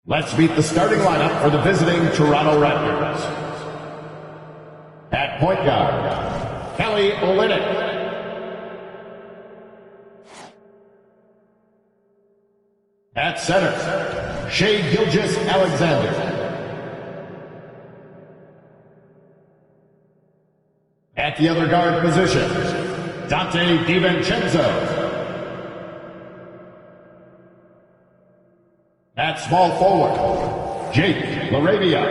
Let's meet the starting lineup for the visiting Toronto Raptors. At point guard, Kelly Olynyk. At center, Shai Gilgeous-Alexander. At the other guard position, Dante DiVincenzo. At small forward, Jake LaRavia.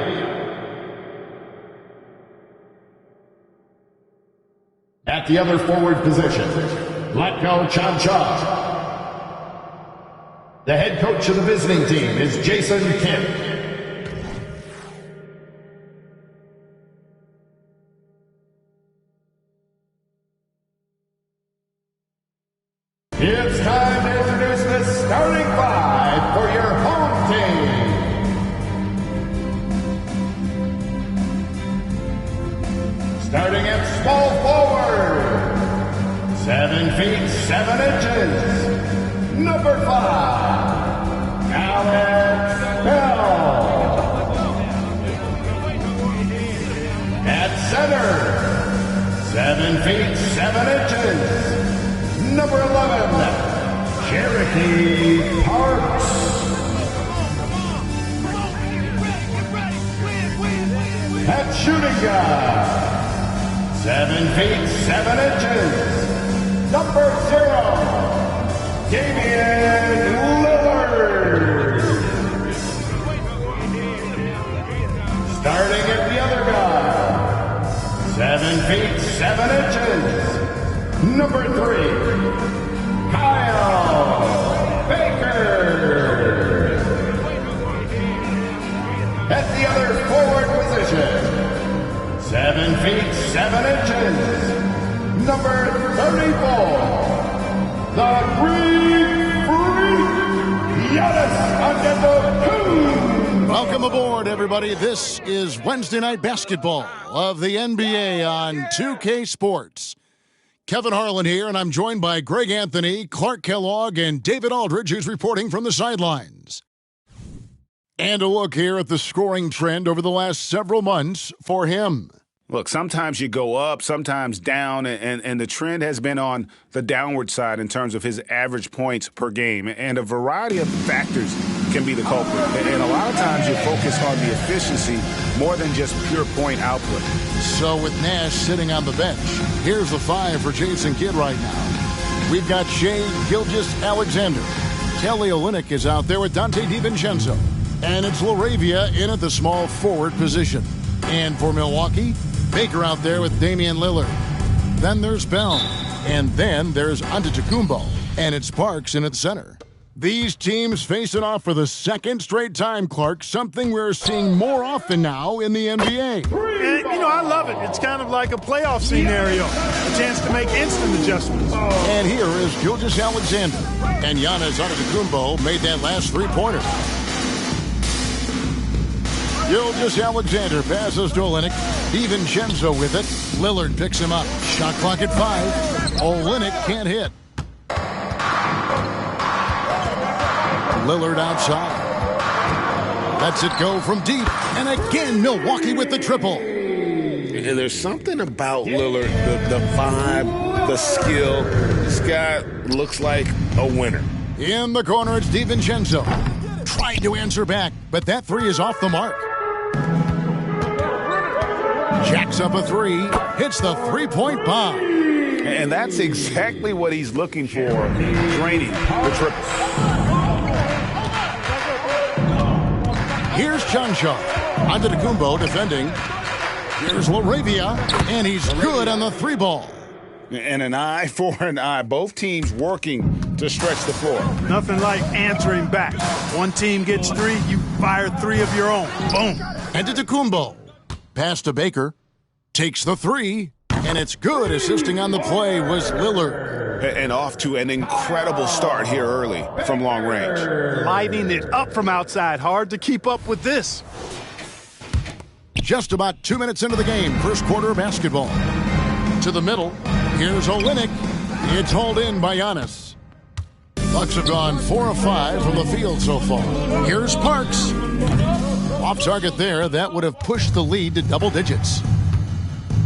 At the other forward position, Vlatko Čančar. The head coach of the visiting team is Jason Kidd. It's time to introduce the starting five for your home team. Starting at small forward, 7 feet 7 inches, number 5, Alex Bell. At center, 7 feet 7 inches, number 11, Cherokee Parks. At shooting guard, 7 feet 7 inches, number 0, Damian Lillard. Starting at the other guard, 7 feet 7 inches, number 3, Kyle Baker. At the other forward position, 7 feet 7 inches, number 34, the Greek Freak, Giannis Antetokounmpo. Welcome aboard, everybody. This is Wednesday Night Basketball of the NBA on 2K Sports. Kevin Harlan here, and I'm joined by Greg Anthony, Clark Kellogg, and David Aldridge, who's reporting from the sidelines. And a look here at the scoring trend over the last several months for him. Look, sometimes you go up, sometimes down, and the trend has been on the downward side in terms of his average points per game. And a variety of factors can be the culprit. And a lot of times you focus on the efficiency more than just pure point output. So with Nash sitting on the bench, here's the 5 for Jason Kidd right now. We've got Shai Gilgeous-Alexander. Kelly Olynyk is out there with Dante DiVincenzo. And it's LaRavia in at the small forward position. And for Milwaukee, Baker out there with Damian Lillard. Then there's Bell. And then there's Antetokounmpo. And it's Parks in at center. These teams facing off for the second straight time, Clark, something we're seeing more often now in the NBA. And, I love it. It's kind of like a playoff scenario. A chance to make instant adjustments. And here is Gilgeous-Alexander. And Giannis Antetokounmpo made that last three-pointer. Gilgeous-Alexander passes to Olynyk. DiVincenzo with it. Lillard picks him up. Shot clock at 5. Olynyk can't hit. Lillard outside. Lets it go from deep. And again, Milwaukee with the triple. And there's something about Lillard, the vibe, the skill. This guy looks like a winner. In the corner, it's DiVincenzo. Tried to answer back, but that 3 is off the mark. Jacks up a 3, hits the three-point bomb. And that's exactly what he's looking for, draining the triple. Here's Čančar. Antetokounmpo defending. Here's LaRavia, and he's good on the 3-ball. And an eye for an eye. Both teams working to stretch the floor. Nothing like answering back. One team gets 3, you fire 3 of your own. Boom. Antetokounmpo. Pass to Baker. Takes the 3, and it's good. Assisting on the play was Lillard. And off to an incredible start here early from long range. Lighting it up from outside. Hard to keep up with this. Just about 2 minutes into the game, first quarter of basketball. To the middle, here's Olynyk. It's hauled in by Giannis. Bucks have gone 4 of 5 from the field so far. Here's Parks. Off target there. That would have pushed the lead to double digits.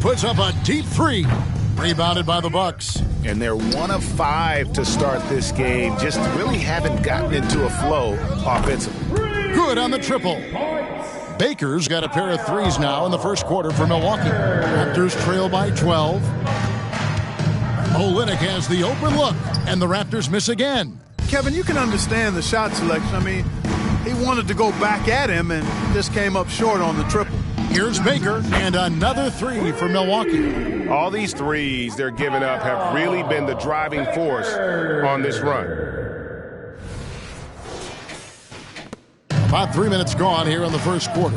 Puts up a deep three. Rebounded by the Bucks. And they're 1 of 5 to start this game. Just really haven't gotten into a flow offensively. Good on the triple. Baker's got a pair of threes now in the first quarter for Milwaukee. Raptors trail by 12. Olynyk has the open look, and the Raptors miss again. Kevin, you can understand the shot selection. I mean, he wanted to go back at him, and just came up short on the triple. Here's Baker, and another three for Milwaukee. All these threes they're giving up have really been the driving force on this run. About 3 minutes gone here in the first quarter.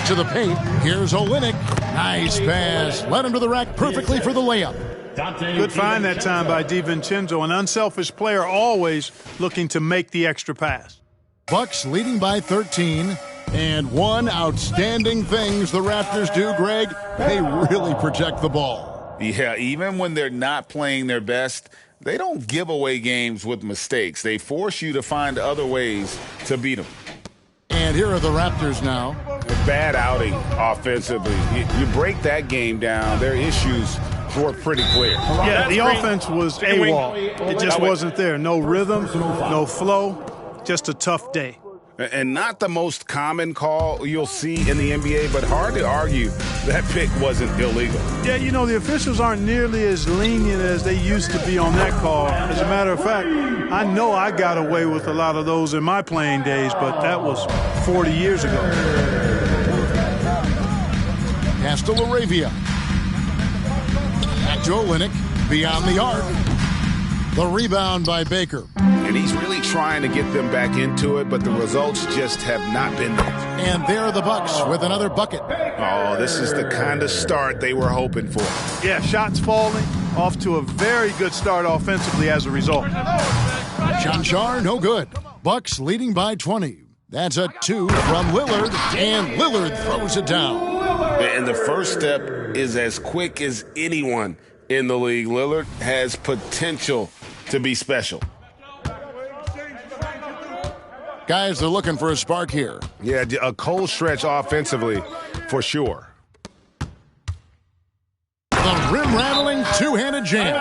To the paint, here's Olynyk. Nice pass. Led him to the rack perfectly for the layup. Good find that time by DiVincenzo, an unselfish player always looking to make the extra pass. Bucks leading by 13. And one outstanding things the Raptors do, Greg, they really protect the ball. Yeah, even when they're not playing their best, they don't give away games with mistakes. They force you to find other ways to beat them. And here are the Raptors now. A bad outing offensively. You break that game down, their issues were pretty clear. Yeah, the offense was AWOL. It just wasn't there. No rhythm, no flow, just a tough day. And not the most common call you'll see in the NBA, but hard to argue that pick wasn't illegal. Yeah, you know, the officials aren't nearly as lenient as they used to be on that call. As a matter of fact, I know I got away with a lot of those in my playing days, but that was 40 years ago. Pass to Laravia. Back to Olynyk, beyond the arc. The rebound by Baker. And he's really trying to get them back into it, but the results just have not been there. And there are the Bucks with another bucket. Oh, this is the kind of start they were hoping for. Yeah, shots falling, off to a very good start offensively as a result. Chanchar, no good. Bucks leading by 20. That's a 2 from Lillard, and Lillard throws it down. And the first step is as quick as anyone in the league. Lillard has potential to be special. Guys, they're looking for a spark here. Yeah, a cold stretch offensively for sure. The rim-rattling two-handed jam.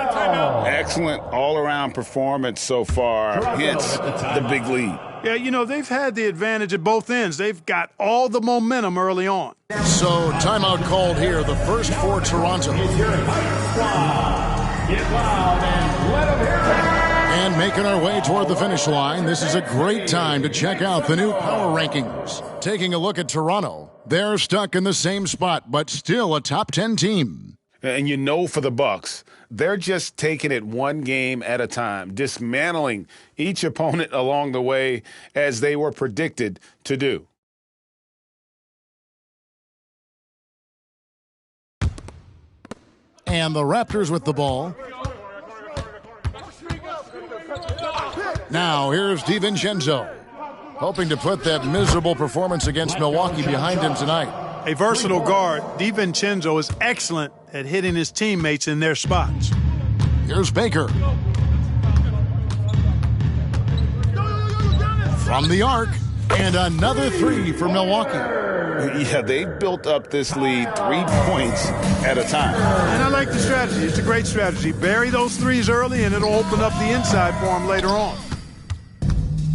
Excellent all-around performance so far. Hits the big lead. Yeah, you know, they've had the advantage at both ends. They've got all the momentum early on. So, timeout called here, the first for Toronto. And making our way toward the finish line, this is a great time to check out the new power rankings. Taking a look at Toronto, they're stuck in the same spot, but still a top 10 team. And you know, for the Bucks, they're just taking it one game at a time, dismantling each opponent along the way as they were predicted to do. And the Raptors with the ball. Now, here's DiVincenzo, hoping to put that miserable performance against Milwaukee behind him tonight. A versatile guard, DiVincenzo is excellent at hitting his teammates in their spots. Here's Baker. From the arc, and another three for Milwaukee. Yeah, they built up this lead 3 points at a time. And I like the strategy. It's a great strategy. Bury those threes early, and it'll open up the inside for them later on.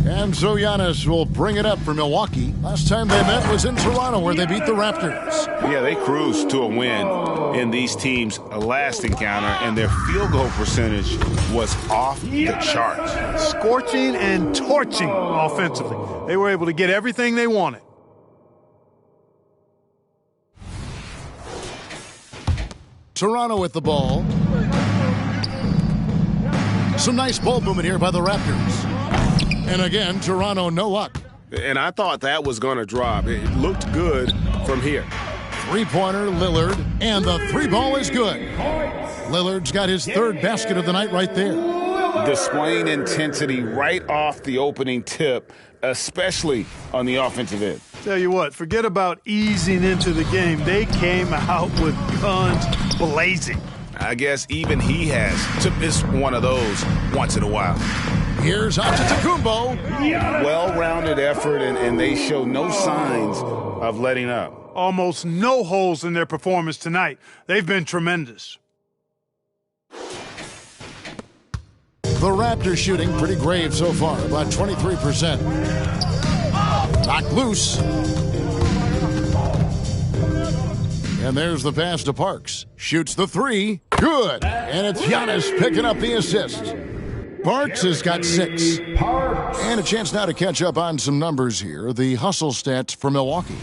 And so Giannis will bring it up for Milwaukee. Last time they met was in Toronto, where they beat the Raptors. Yeah, they cruised to a win in these teams' last encounter, and their field goal percentage was off the charts. Scorching and torching offensively. They were able to get everything they wanted. Toronto with the ball. Some nice ball movement here by the Raptors. And again, Toronto, no luck. And I thought that was going to drop. It looked good from here. Three-pointer, Lillard, and the three ball is good. Lillard's got his third basket of the night right there. Displaying intensity right off the opening tip, especially on the offensive end. Tell you what, forget about easing into the game. They came out with guns blazing. I guess even he has to miss one of those once in a while. Here's Antetokounmpo. Well-rounded effort, and they show no signs of letting up. Almost no holes in their performance tonight. They've been tremendous. The Raptors shooting pretty grave so far, about 23%. Knocked loose. And there's the pass to Parks. Shoots the three. Good. And it's Giannis picking up the assist. Parks has got 6. And a chance now to catch up on some numbers here. The hustle stats for Milwaukee.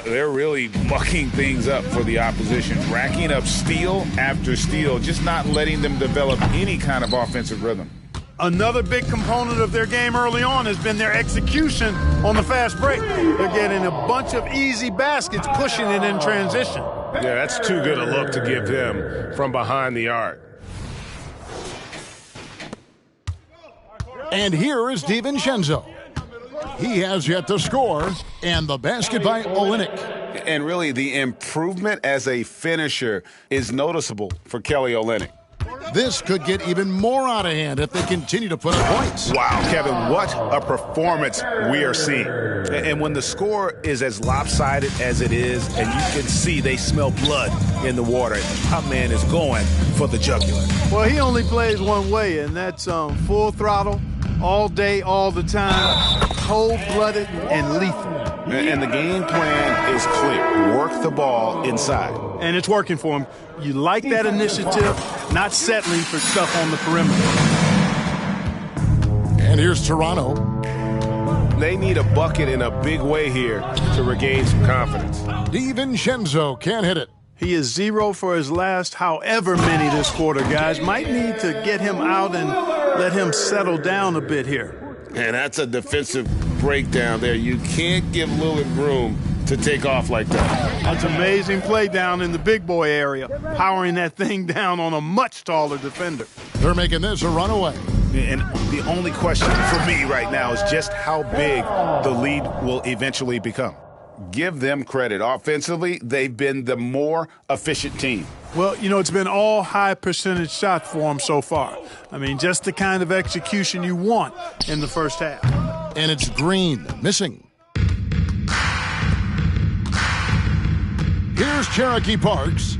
They're really mucking things up for the opposition, racking up steal after steal, just not letting them develop any kind of offensive rhythm. Another big component of their game early on has been their execution on the fast break. They're getting a bunch of easy baskets, pushing it in transition. Yeah, that's too good a look to give them from behind the arc. And here is DiVincenzo. He has yet to score, and the basket by Olynyk. And really, the improvement as a finisher is noticeable for Kelly Olynyk. This could get even more out of hand if they continue to put up points. Wow, Kevin, what a performance we are seeing. And when the score is as lopsided as it is, and you can see they smell blood in the water, our man is going for the jugular. Well, he only plays one way, and that's full throttle, all day, all the time, cold-blooded and lethal. And the game plan is clear. Work the ball inside. And it's working for him. You like that initiative, not settling for stuff on the perimeter. And here's Toronto. They need a bucket in a big way here to regain some confidence. DiVincenzo can't hit it. He is 0 for his last however many this quarter, guys. Might need to get him out and let him settle down a bit here. And that's a defensive breakdown there. You can't give Lillard room to take off like that. That's amazing play down in the big boy area, powering that thing down on a much taller defender. They're making this a runaway. And the only question for me right now is just how big the lead will eventually become. Give them credit. Offensively, they've been the more efficient team. Well, you know, it's been all high percentage shots for them so far. I mean, just the kind of execution you want in the first half. And it's Green missing. Here's Cherokee Parks.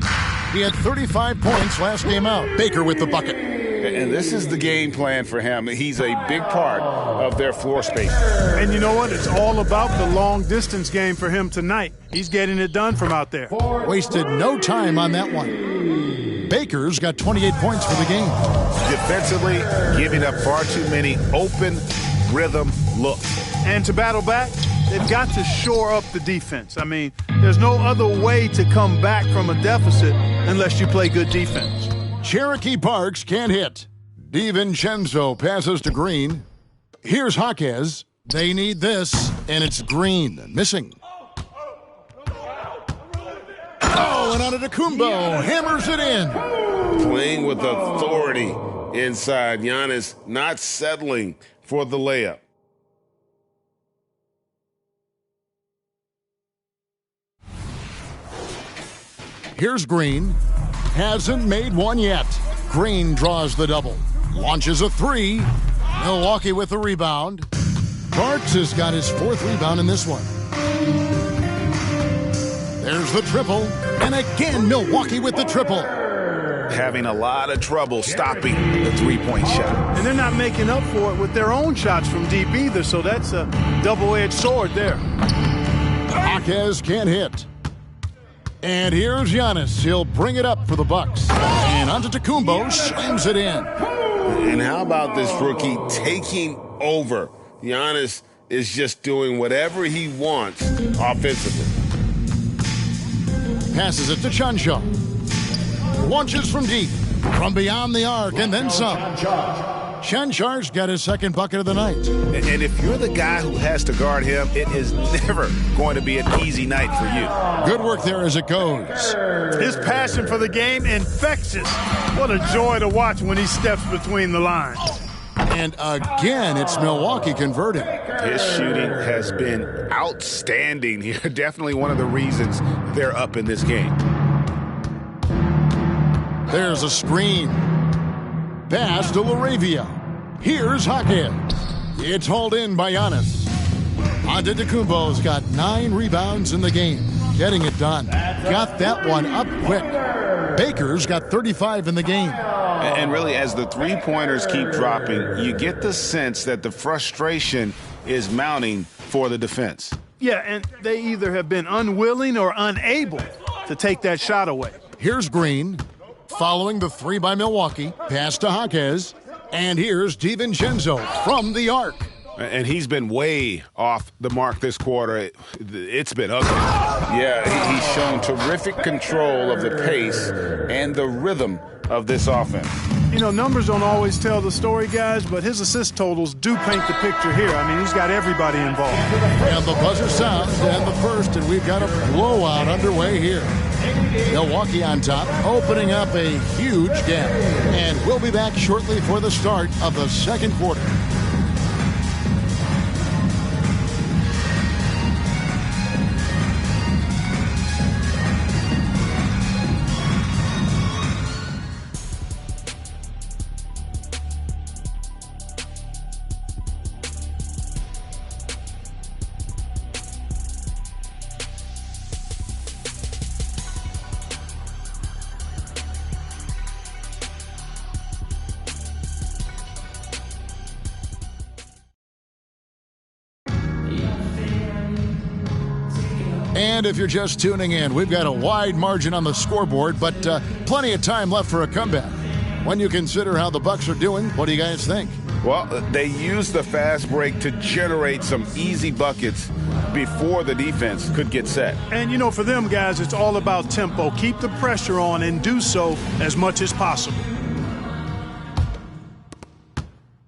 He had 35 points last game out. Baker with the bucket. And this is the game plan for him. He's a big part of their floor space. And you know what? It's all about the long-distance game for him tonight. He's getting it done from out there. Wasted no time on that one. Baker's got 28 points for the game. Defensively, giving up far too many open rhythm looks. And to battle back, they've got to shore up the defense. I mean, there's no other way to come back from a deficit unless you play good defense. Cherokee Parks can't hit. DiVincenzo passes to Green. Here's Jaquez. They need this, and it's Green missing. Oh, and Antetokounmpo hammers it in. Playing with authority inside. Giannis not settling for the layup. Here's Green. Hasn't made one yet. Green draws the double. Launches a three. Milwaukee with the rebound. Parks has got his 4th rebound in this one. There's the triple. And again, Milwaukee with the triple. Having a lot of trouble stopping the three-point shot. And they're not making up for it with their own shots from deep either, so that's a double-edged sword there. Jaquez can't hit. And here's Giannis. He'll bring it up for the Bucks. And Antetokounmpo slams it in. And how about this rookie taking over? Giannis is just doing whatever he wants offensively. Passes it to Chancho. Launches from deep, from beyond the arc, and then some. Chanchar's got his 2nd bucket of the night. And if you're the guy who has to guard him, it is never going to be an easy night for you. Good work there as it goes. His passion for the game infectious. What a joy to watch when he steps between the lines. And again, it's Milwaukee converting. His shooting has been outstanding here. Definitely one of the reasons they're up in this game. There's a screen. Pass to Laravia. Here's Hackett. It's hauled in by Giannis. Antetokounmpo's got 9 rebounds in the game. Getting it done. Got that one up quick. Baker's got 35 in the game. And really, as the three-pointers keep dropping, you get the sense that the frustration is mounting for the defense. Yeah, and they either have been unwilling or unable to take that shot away. Here's Green. Following the 3 by Milwaukee. Pass to Jaquez. And here's DiVincenzo from the arc. And he's been way off the mark this quarter. It's been ugly. Yeah, he's shown terrific control of the pace and the rhythm of this offense. You know, numbers don't always tell the story, guys, but his assist totals do paint the picture here. I mean, he's got everybody involved. And the buzzer sounds to end the first, and we've got a blowout underway here. Milwaukee on top, opening up a huge gap. And we'll be back shortly for the start of the second quarter. And if you're just tuning in, we've got a wide margin on the scoreboard, but plenty of time left for a comeback. When you consider how the Bucks are doing, what do you guys think? Well, they used the fast break to generate some easy buckets before the defense could get set. And, you know, for them, guys, it's all about tempo. Keep the pressure on and do so as much as possible.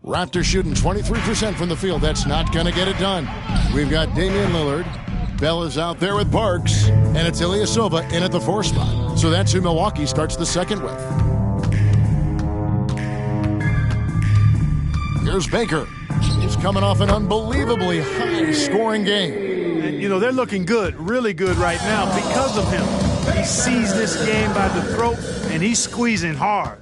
Raptors shooting 23% from the field. That's not going to get it done. We've got Damian Lillard. Bella's out there with Parks, and it's Ilyasova in at the 4 spot. So that's who Milwaukee starts the second with. Here's Baker. He's coming off an unbelievably high-scoring game. And, you know, they're looking good, really good right now because of him. He sees this game by the throat, and he's squeezing hard.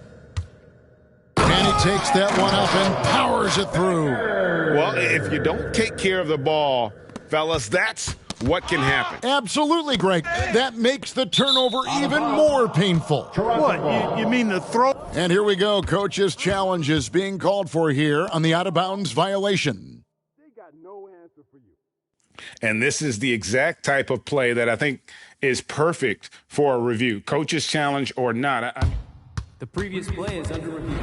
And he takes that one up and powers it through. Well, if you don't take care of the ball, fellas, that's what can happen. Absolutely, Greg. That makes the turnover even more painful. What, you mean the throw? And here we go. Coach's challenge is being called for here on the out-of-bounds violation. They got no answer for you. And this is the exact type of play that I think is perfect for a review. Coach's challenge or not. The previous play is under review.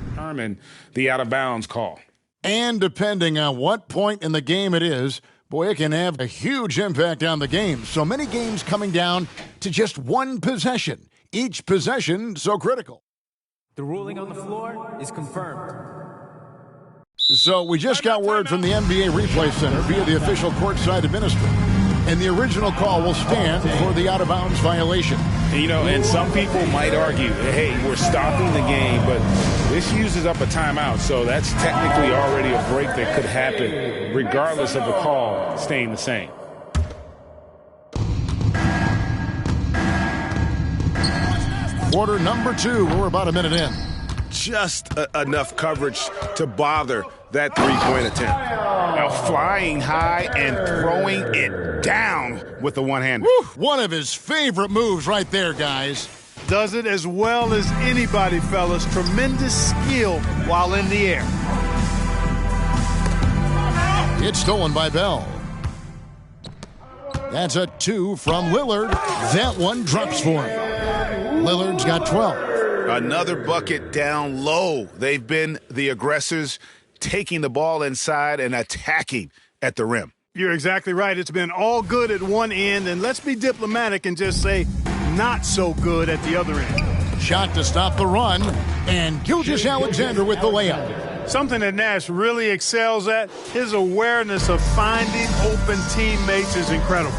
Determine the out-of-bounds call. And depending on what point in the game it is, boy, it can have a huge impact on the game. So many games coming down to just one possession. Each possession so critical. The ruling on the floor is confirmed. So we just got word from the NBA Replay Center via the official courtside administrator. And the original call will stand for the out-of-bounds violation. You know, and some people might argue, hey, we're stopping the game, but this uses up a timeout, so that's technically already a break that could happen regardless of the call staying the same. Quarter number 2, we're about a minute in. Just enough coverage to bother that three-point attempt. Now flying high and throwing it down with the one-hander. One of his favorite moves right there, guys. Does it as well as anybody, fellas. Tremendous skill while in the air. It's stolen by Bell. That's a 2 from Lillard. That one drops for him. Lillard's got 12. Another bucket down low. They've been the aggressors, taking the ball inside and attacking at the rim. You're exactly right. It's been all good at one end, and let's be diplomatic and just say not so good at the other end. Shot to stop the run, and Gilgeous-Alexander with the layup. Something that Nash really excels at, his awareness of finding open teammates is incredible.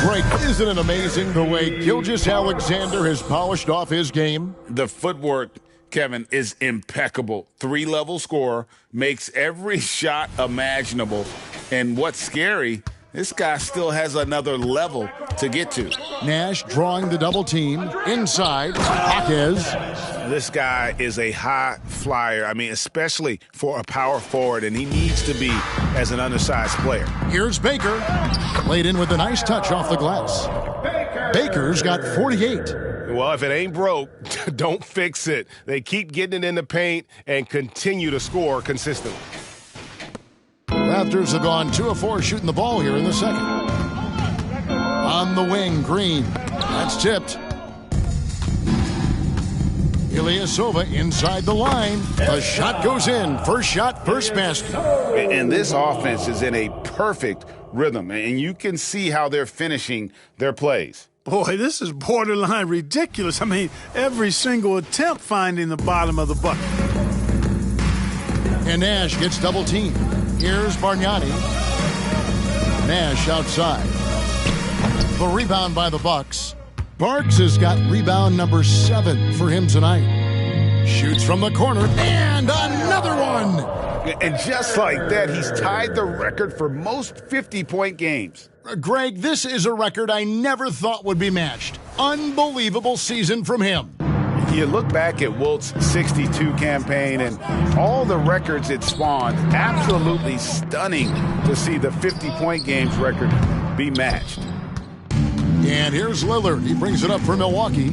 Greg, isn't it amazing the way Gilgeous-Alexander has polished off his game? The footwork, Kevin, is impeccable. 3-level scorer, makes every shot imaginable. And what's scary This guy still has another level to get to. Nash drawing the double team. Inside, Jaquez. This guy is a high flyer. I mean, especially for a power forward, and he needs to be as an undersized player. Here's Baker. Laid in with a nice touch off the glass. Baker's got 48. Well, if it ain't broke, don't fix it. They keep getting it in the paint and continue to score consistently. Raptors have gone 2 of 4 shooting the ball here in the second. On the wing, Green. That's tipped. Ilyasova inside the line. The shot goes in. First shot, first basket. And this offense is in a perfect rhythm, and you can see how they're finishing their plays. Boy, this is borderline ridiculous. I mean, every single attempt finding the bottom of the bucket. And Nash gets double teamed. Here's Bargnani. Nash outside. The rebound by the Bucks. Barks has got rebound number 7 for him tonight. Shoots from the corner, and another one! And just like that, he's tied the record for most 50-point games. Greg, this is a record I never thought would be matched. Unbelievable season from him. You look back at Wilt's 62 campaign and all the records it spawned, absolutely stunning to see the 50-point games record be matched. And here's Lillard. He brings it up for Milwaukee.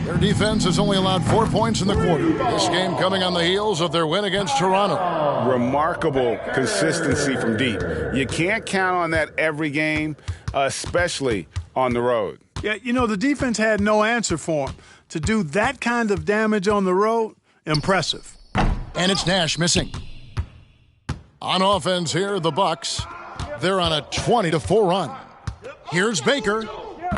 Their defense has only allowed 4 points in the quarter. This game coming on the heels of their win against Toronto. Remarkable consistency from deep. You can't count on that every game, especially on the road. Yeah, you know, the defense had no answer for him. To do that kind of damage on the road, impressive. And it's Nash missing. On offense here, the Bucks. They're on a 20-4 run. Here's Baker.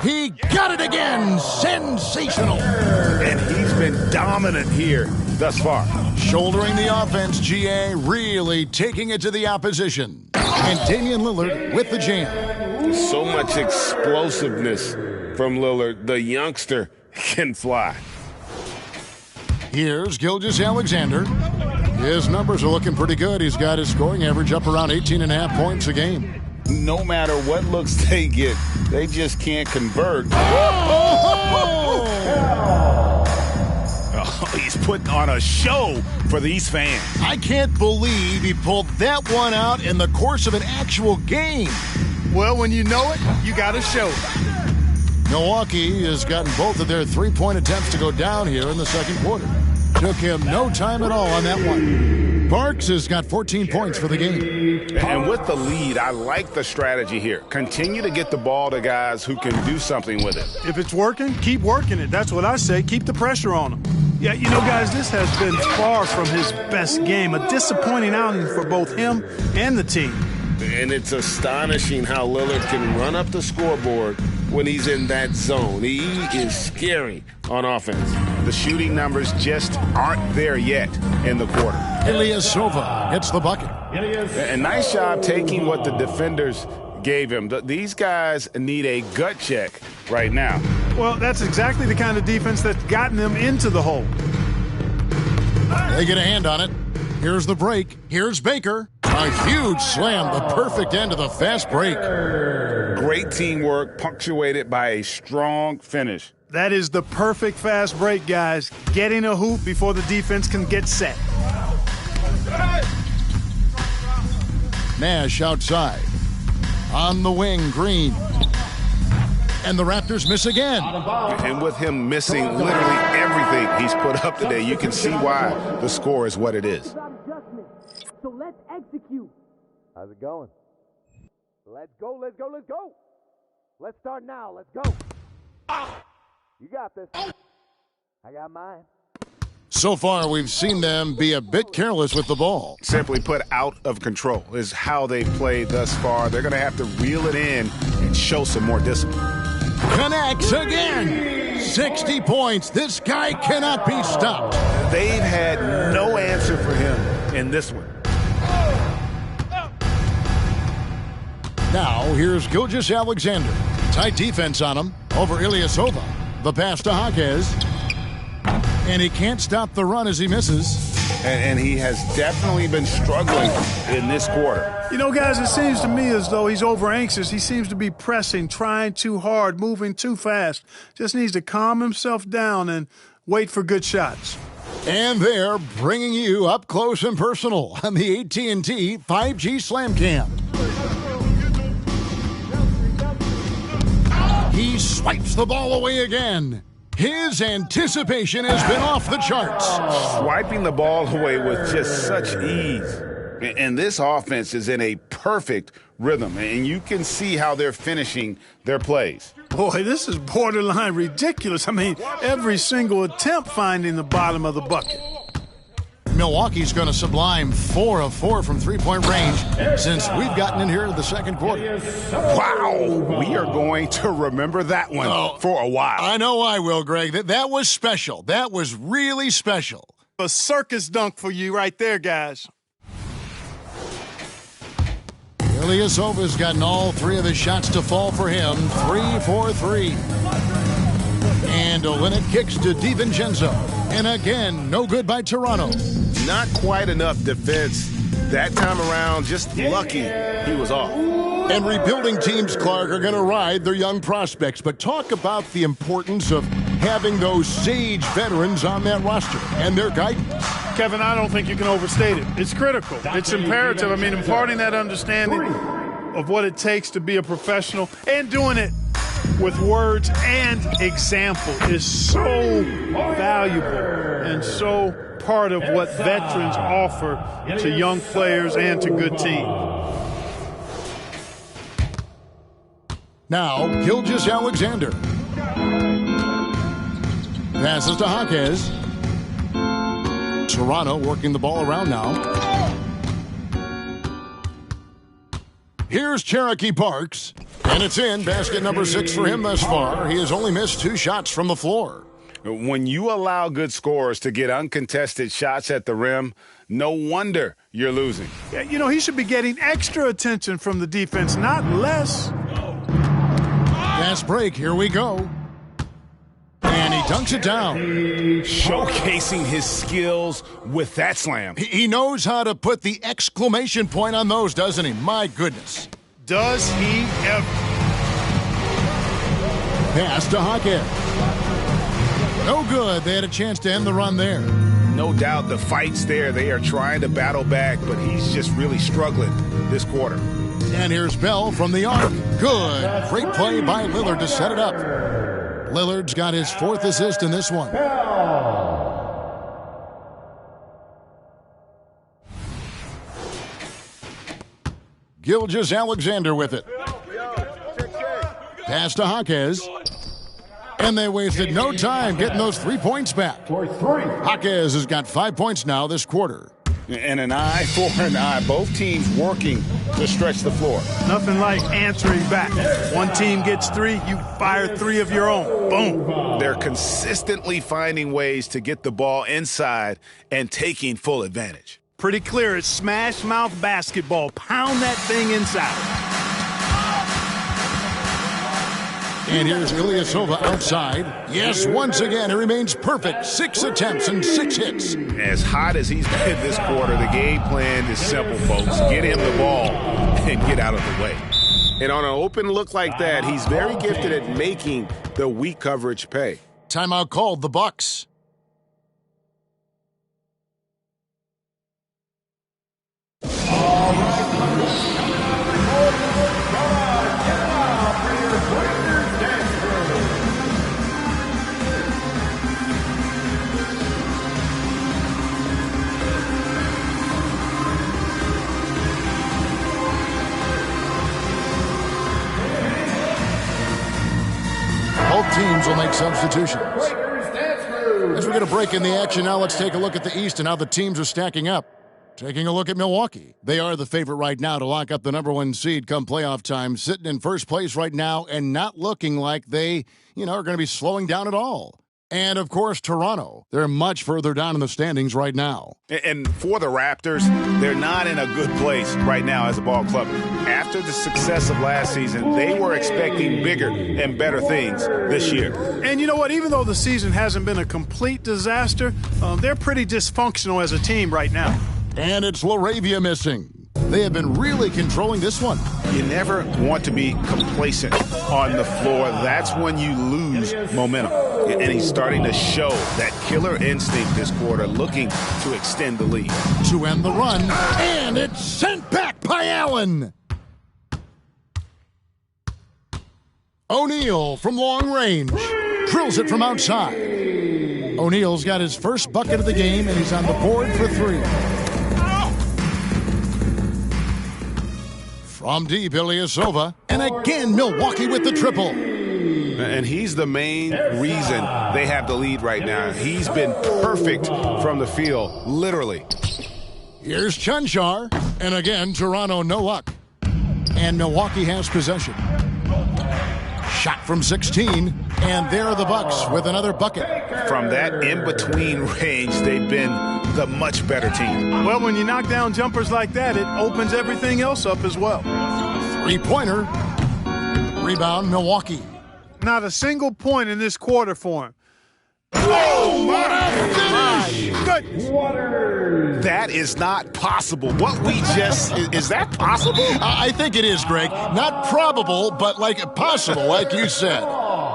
He got it again. Sensational. And he's been dominant here thus far. Shouldering the offense, GA really taking it to the opposition. And Damian Lillard with the jam. So much explosiveness from Lillard. The youngster can fly. Here's Gilgeous-Alexander. His numbers are looking pretty good. He's got his scoring average up around 18.5 points a game. No matter what looks they get, they just can't convert. Oh, he's putting on a show for these fans. I can't believe he pulled that one out in the course of an actual game. Well, when you know it, you got to show it. Milwaukee has gotten both of their 3-point attempts to go down here in the second quarter. Took him no time at all on that one. Barks has got 14 points for the game. And with the lead, I like the strategy here. Continue to get the ball to guys who can do something with it. If it's working, keep working it. That's what I say. Keep the pressure on him. Yeah, you know, guys, this has been far from his best game. A disappointing outing for both him and the team. And it's astonishing how Lillard can run up the scoreboard when he's in that zone. He is scary on offense. The shooting numbers just aren't there yet in the quarter. Ilyasova hits the bucket. And nice job taking what the defenders gave him. These guys need a gut check right now. Well, that's exactly the kind of defense that's gotten them into the hole. They get a hand on it. Here's the break. Here's Baker. A huge slam, the perfect end of the fast break. Great teamwork, punctuated by a strong finish. That is the perfect fast break, guys. Getting a hoop before the defense can get set. Nash outside. On the wing, Green. And the Raptors miss again. And with him missing literally everything he's put up today, you can see why the score is what it is. So let's execute. How's it going? Let's go, let's go, let's go. Let's start now, let's go. You got this. I got mine. So far, we've seen them be a bit careless with the ball. Simply put, out of control is how they've played thus far. They're going to have to reel it in and show some more discipline. Connects again. 60 points. This guy cannot be stopped. They've had no answer for him in this one. Now, here's Gilgeous-Alexander. Tight defense on him over Ilyasova. The pass to Jaquez. And he can't stop the run as he misses. and he has definitely been struggling in this quarter. You know, guys, it seems to me as though he's over anxious. He seems to be pressing, trying too hard, moving too fast. Just needs to calm himself down and wait for good shots. And they're bringing you up close and personal on the AT&T 5G Slam Cam. He swipes the ball away again. His anticipation has been off the charts. Swiping the ball away with just such ease. And this offense is in a perfect rhythm, and you can see how they're finishing their plays. Boy, this is borderline ridiculous. I mean, every single attempt finding the bottom of the bucket. Milwaukee's going to sublime 4 of 4 from three-point range since we've gotten in here to the second quarter. Wow, we are going to remember that one for a while. I know I will, Greg. That was special. That was really special. A circus dunk for you right there, guys. Ilyasova's gotten all 3 of his shots to fall for him. 3 for 3. And Olynyk kicks to DiVincenzo. And again, no good by Toronto. Not quite enough defense that time around. Just lucky he was off. And rebuilding teams, Clark, are going to ride their young prospects. But talk about the importance of having those sage veterans on that roster and their guidance. Kevin, I don't think you can overstate it. It's critical. It's imperative. I mean, imparting that understanding of what it takes to be a professional and doing it with words and example is so valuable and so part of what veterans offer to young players and to good teams. Now, Gilgeous Alexander. Passes to Jaquez. Toronto working the ball around now. Here's Cherokee Parks. And it's in. Basket number 6 for him thus far. He has only missed 2 shots from the floor. When you allow good scorers to get uncontested shots at the rim, no wonder you're losing. Yeah, you know, he should be getting extra attention from the defense, not less. Fast break. Here we go. And he dunks it down. Showcasing his skills with that slam. He knows how to put the exclamation point on those, doesn't he? My goodness. Does he ever? Pass to Jaquez. No good. They had a chance to end the run there. No doubt the fight's there. They are trying to battle back, but he's just really struggling this quarter. And here's Bell from the arc. Good. Great play by Lillard to set it up. Lillard's got his 4th assist in this one. Gilgeous Alexander with it. Pass to Jaquez. And they wasted no time getting those 3 points back. Jaquez has got 5 points now this quarter. And an eye for an eye. Both teams working to stretch the floor. Nothing like answering back. One team gets 3, you fire 3 of your own. Boom. They're consistently finding ways to get the ball inside and taking full advantage. Pretty clear. It's smash mouth basketball. Pound that thing inside. And here's Ilyasova outside. Yes, once again, it remains perfect. 6 attempts and 6 hits. As hot as he's been this quarter, the game plan is simple, folks. Get him the ball and get out of the way. And on an open look like that, he's very gifted at making the weak coverage pay. Timeout called, the Bucks. Both teams will make substitutions. As we get a break in the action now, let's take a look at the East and how the teams are stacking up. Taking a look at Milwaukee. They are the favorite right now to lock up the number 1 seed come playoff time, sitting in first place right now and not looking like they, are going to be slowing down at all. And, of course, Toronto. They're much further down in the standings right now. And for the Raptors, they're not in a good place right now as a ball club. After the success of last season, they were expecting bigger and better things this year. And you know what? Even though the season hasn't been a complete disaster, they're pretty dysfunctional as a team right now. And it's LaRavia missing. They have been really controlling this one. You never want to be complacent on the floor. That's when you lose momentum. And he's starting to show that killer instinct this quarter, looking to extend the lead. To end the run, and it's sent back by Allen. O'Neal from long range drills it from outside. O'Neal's got his first bucket of the game, and he's on the board for 3. From deep, Ilyasova, and again Milwaukee with the triple. And he's the main reason they have the lead right now. He's been perfect from the field, literally. Here's Chanchar, and again Toronto no luck. And Milwaukee has possession. Shot from 16, and there are the Bucks with another bucket. From that in-between range, they've been the much better team. Well, when you knock down jumpers like that, it opens everything else up as well. 3-pointer. Rebound, Milwaukee. Not a single point in this quarter for him. Oh, what a finish! Good. That is not possible. What we just, is that possible? I think it is, Greg. Not probable, but possible, like you said.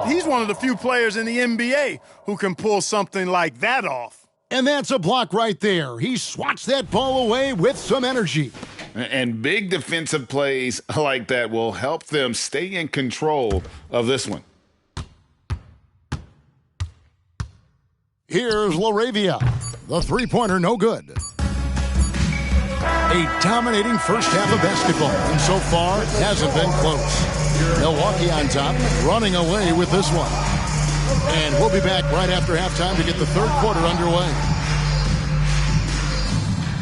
He's one of the few players in the NBA who can pull something like that off. And that's a block right there. He swats that ball away with some energy. And big defensive plays like that will help them stay in control of this one. Here's LaRavia. The 3-pointer, no good. A dominating first half of basketball, and so far, it hasn't been close. Milwaukee on top, running away with this one. And we'll be back right after halftime to get the third quarter underway.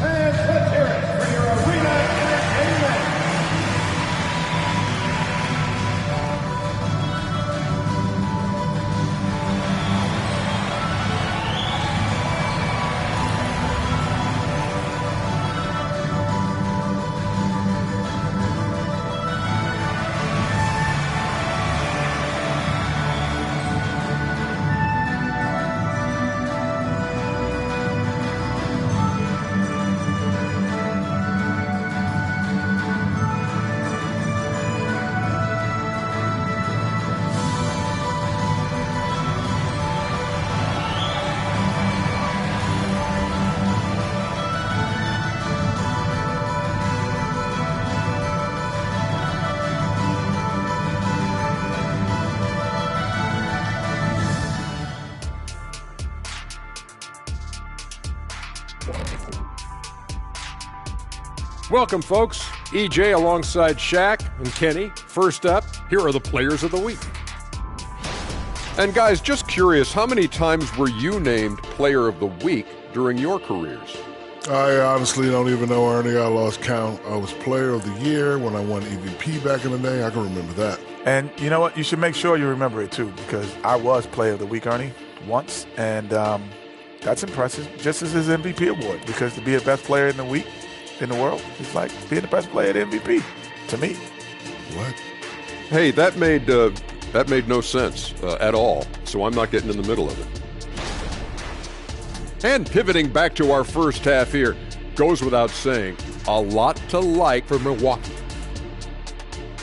And let's hear it for your arena entertainment. Welcome, folks. EJ alongside Shaq and Kenny. First up, here are the players of the week. And guys, just curious, how many times were you named player of the week during your careers? I honestly don't even know, Ernie. I lost count. I was player of the year when I won MVP back in the day. I can remember that. And you know what? You should make sure you remember it, too, because I was player of the week, Ernie, once. And that's impressive, just as his MVP award, because to be the best player in the week in the world is like being the best player at MVP, to me. What? Hey, that made no sense at all, so I'm not getting in the middle of it. And pivoting back to our first half here, goes without saying, a lot to like for Milwaukee.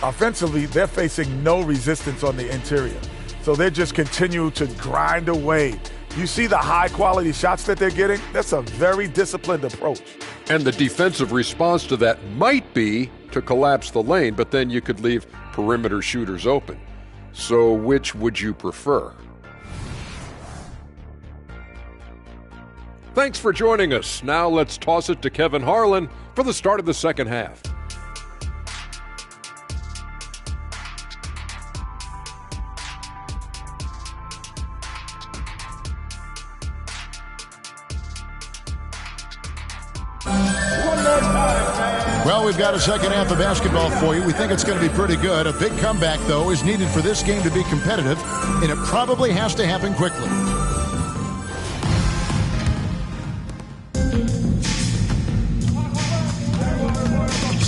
Offensively, they're facing no resistance on the interior, so they just continue to grind away. You see the high-quality shots that they're getting? That's a very disciplined approach. And the defensive response to that might be to collapse the lane, but then you could leave perimeter shooters open. So which would you prefer? Thanks for joining us. Now let's toss it to Kevin Harlan for the start of the second half. Well, we've got a second half of basketball for you. We think it's going to be pretty good. A big comeback, though, is needed for this game to be competitive, and it probably has to happen quickly.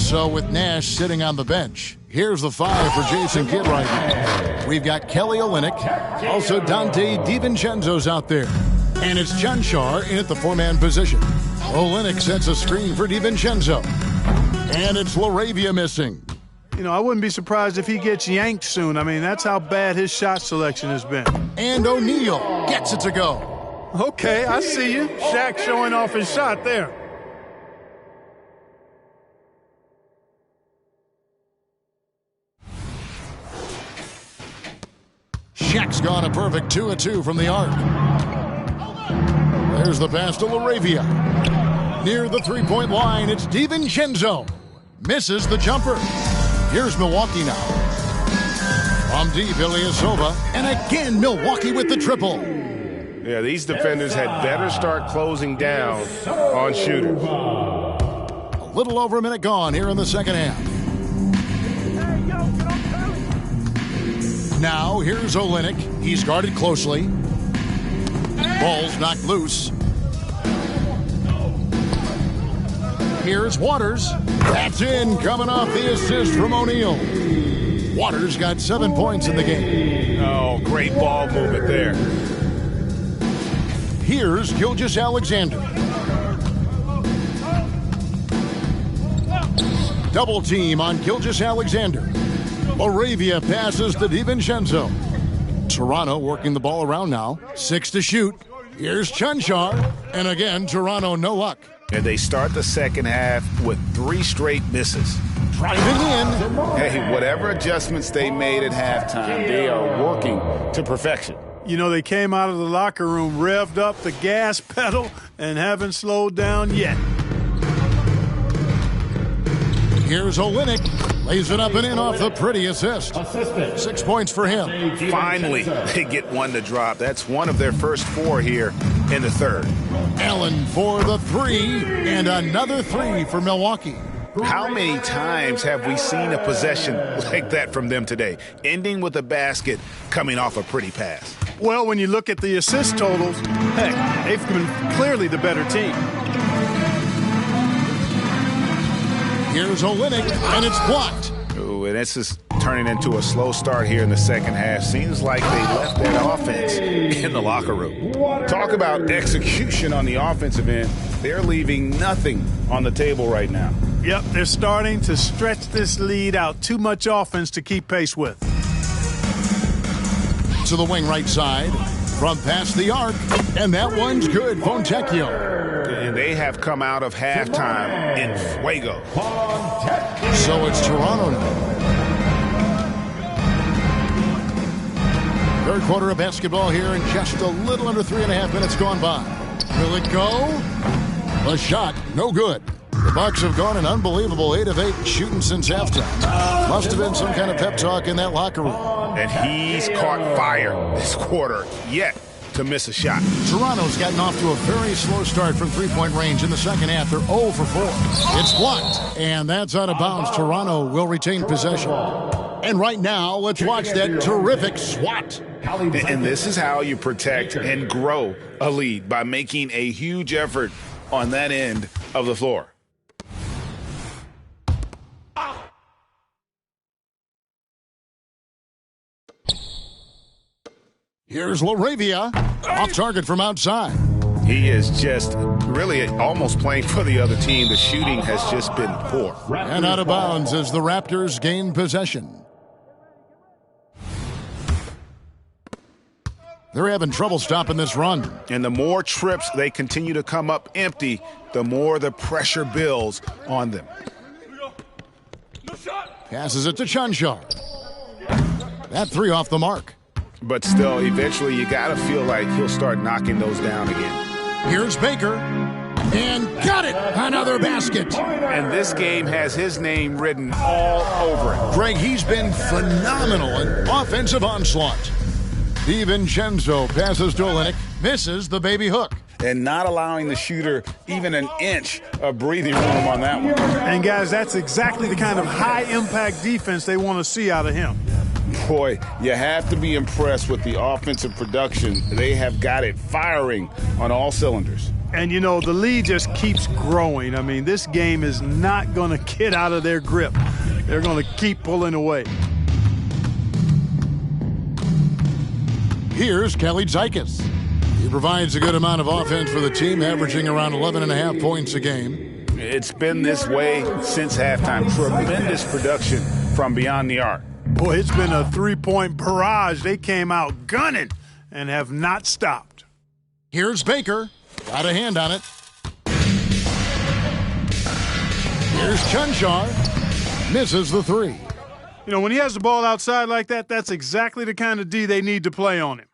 So with Nash sitting on the bench, here's the 5 for Jason Kidd right now. We've got Kelly Olynyk, also Dante DiVincenzo's out there. And it's Janchar in at the 4-man position. Olynyk sets a screen for DiVincenzo. And it's LaRavia missing. You know, I wouldn't be surprised if he gets yanked soon. I mean, that's how bad his shot selection has been. And O'Neal gets it to go. Okay, I see you. Shaq showing off his shot there. Shaq's gone a perfect 2 of 2 from the arc. There's the pass to LaRavia. Near the three-point line, it's DiVincenzo. Misses the jumper. Here's Milwaukee now. From deep, Ilyasova. And again, Milwaukee with the triple. Yeah, these defenders had better start closing down on shooters. A little over a minute gone here in the second half. Now, here's Olynyk. He's guarded closely. Ball's knocked loose. Here's Waters. That's in, coming off the assist from O'Neal. Waters got 7 points in the game. Oh, great ball movement there. Here's Gilgeous-Alexander. Double team on Gilgeous-Alexander. LaRavia passes to DiVincenzo. Toronto working the ball around now. 6 to shoot. Here's Janchar. And again, Toronto no luck. And they start the second half with 3 straight misses. Driving in. Hey, whatever adjustments they made at halftime, they are working to perfection. You know, they came out of the locker room, revved up the gas pedal, and haven't slowed down yet. Here's Olynyk. Lays it up and in off the pretty assist. 6 points for him. Finally, they get one to drop. That's one of their first 4 here in the third. Allen for the 3, and another 3 for Milwaukee. How many times have we seen a possession like that from them today, ending with a basket coming off a pretty pass? Well, when you look at the assist totals, heck, they've been clearly the better team. Here's Olynyk, and it's blocked. Ooh, and this is turning into a slow start here in the second half. Seems like they left that offense in the locker room. Talk about execution on the offensive end. They're leaving nothing on the table right now. Yep, they're starting to stretch this lead out. Too much offense to keep pace with. To the wing right side, from past the arc, and that one's good. Fontecchio. And they have come out of halftime in fuego. So it's Toronto now. Third quarter of basketball here, and just a little under 3.5 minutes gone by. Will it go? The shot, no good. The Bucks have gone an unbelievable 8 of 8 shooting since halftime. Must have been some kind of pep talk in that locker room. And he's caught fire this quarter, yet to miss a shot. Toronto's gotten off to a very slow start from three-point range in the second half. They're 0 for 4. It's blocked, and that's out of bounds. Toronto will retain possession. And right now, let's watch that terrific swat. And this is how you protect and grow a lead, by making a huge effort on that end of the floor. Here's LaRavia, off target from outside. He is just really almost playing for the other team. The shooting has just been poor. And out of bounds as the Raptors gain possession. They're having trouble stopping this run. And the more trips they continue to come up empty, the more the pressure builds on them. Passes it to Janchar. That 3 off the mark. But still, eventually you got to feel like he'll start knocking those down again. Here's Baker. And got it! Another basket. And this game has his name written all over it. Greg, he's been phenomenal in offensive onslaught. DiVincenzo passes to Olynyk, misses the baby hook. And not allowing the shooter even an inch of breathing room on that one. And guys, that's exactly the kind of high-impact defense they want to see out of him. Boy, you have to be impressed with the offensive production. They have got it firing on all cylinders. And, you know, the lead just keeps growing. I mean, this game is not going to get out of their grip. They're going to keep pulling away. Here's Kelly Zeikis. He provides a good amount of offense for the team, averaging around 11.5 points a game. It's been this way since halftime. Tremendous production from beyond the arc. Boy, it's been a three-point barrage. They came out gunning and have not stopped. Here's Baker. Got a hand on it. Here's Chunchar. Misses the three. You know, when he has the ball outside like that, that's exactly the kind of D they need to play on him.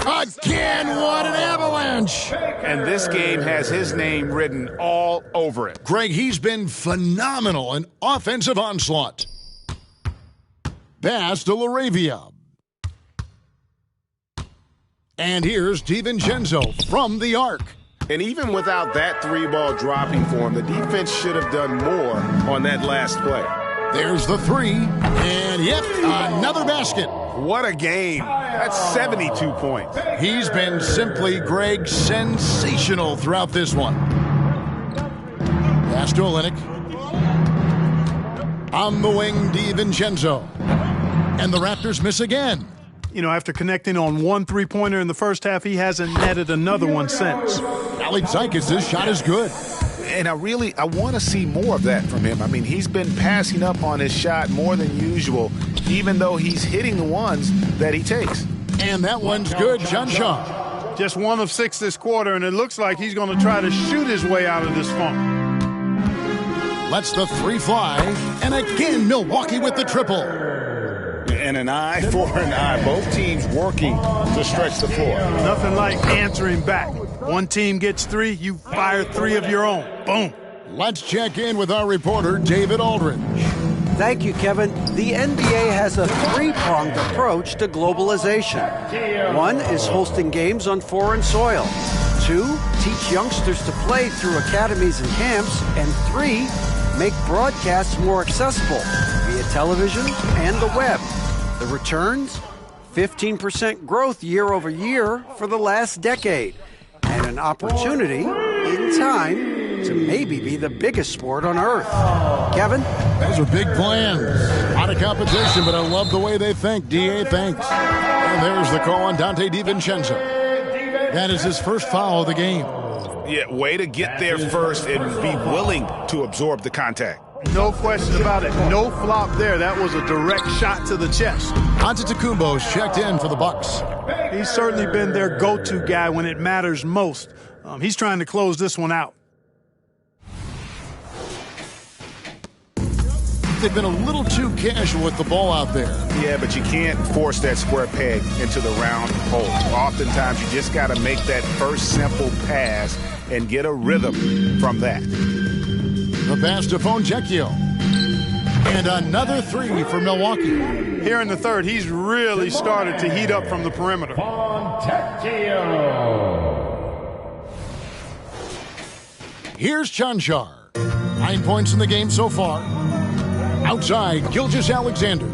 Again, what an avalanche! And this game has his name written all over it. Greg, he's been phenomenal in offensive onslaught. Pass to LaRavia. And here's DiVincenzo from the arc. And even without that three-ball dropping for him, the defense should have done more on that last play. There's the three, and yep, another basket. What a game. That's 72 points. He's been simply, Greg, sensational throughout this one. Pass to Olynyk. On the wing, DiVincenzo. And the Raptors miss again. You know, after connecting on one three-pointer in the first half, he hasn't netted another one since. Alex Zeikis' shot is good. And I want to see more of that from him. I mean, he's been passing up on his shot more than usual, even though he's hitting the ones that he takes. And that one's good, Chunchar. Just 1 of 6 this quarter, and it looks like he's going to try to shoot his way out of this funk. Lets the three fly, and again, Milwaukee with the triple. And an eye for an eye. Both teams working to stretch the floor. Nothing like answering back. One team gets 3, you fire 3 of your own. Boom. Let's check in with our reporter, David Aldridge. Thank you, Kevin. The NBA has a 3-pronged approach to globalization. 1 is hosting games on foreign soil. 2, teach youngsters to play through academies and camps. And 3, make broadcasts more accessible via television and the web. The returns? 15% growth year over year for the last decade. And an opportunity, in time, to maybe be the biggest sport on earth. Kevin? Those are big plans. A lot of competition, but I love the way they think. DA thanks. And there's the call on Dante DiVincenzo. That is his first foul of the game. Yeah, way to get there first and be willing to absorb the contact. No question about it. No flop there. That was a direct shot to the chest. Antetokounmpo's checked in for the Bucks. He's certainly been their go-to guy when it matters most. He's trying to close this one out. They've been a little too casual with the ball out there. Yeah, but you can't force that square peg into the round hole. Oftentimes, you just got to make that first simple pass and get a rhythm from that. The pass to Fontecchio. And another 3 for Milwaukee. Here in the third, he's really started to heat up from the perimeter. Fontecchio. Here's Chunchar. 9 points in the game so far. Outside, Gilgeous-Alexander.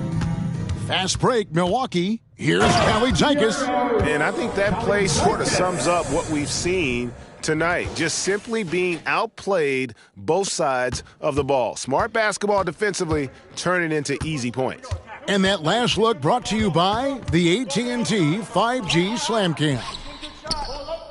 Fast break, Milwaukee. Here's Kelly Zeikis. And I think that play sort of sums up what we've seen tonight. Just simply being outplayed both sides of the ball. Smart basketball defensively, turning into easy points. And that last look brought to you by the AT&T 5G Slam Cam.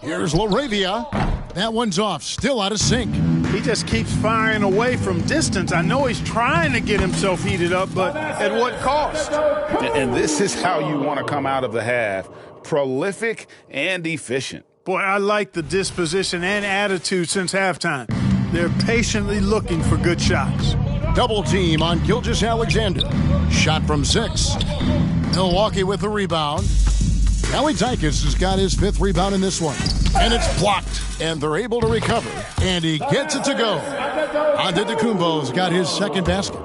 Here's LaRavia. That one's off, still out of sync. He just keeps firing away from distance. I know he's trying to get himself heated up, but at what cost? And this is how you want to come out of the half. Prolific and efficient. Boy, I like the disposition and attitude since halftime. They're patiently looking for good shots. Double team on Gilgeous-Alexander. Shot from 6. Milwaukee with the rebound. Kelly Zeikis has got his 5th rebound in this one. And it's blocked. And they're able to recover. And he gets it to go. Antetokounmpo's got his 2nd basket.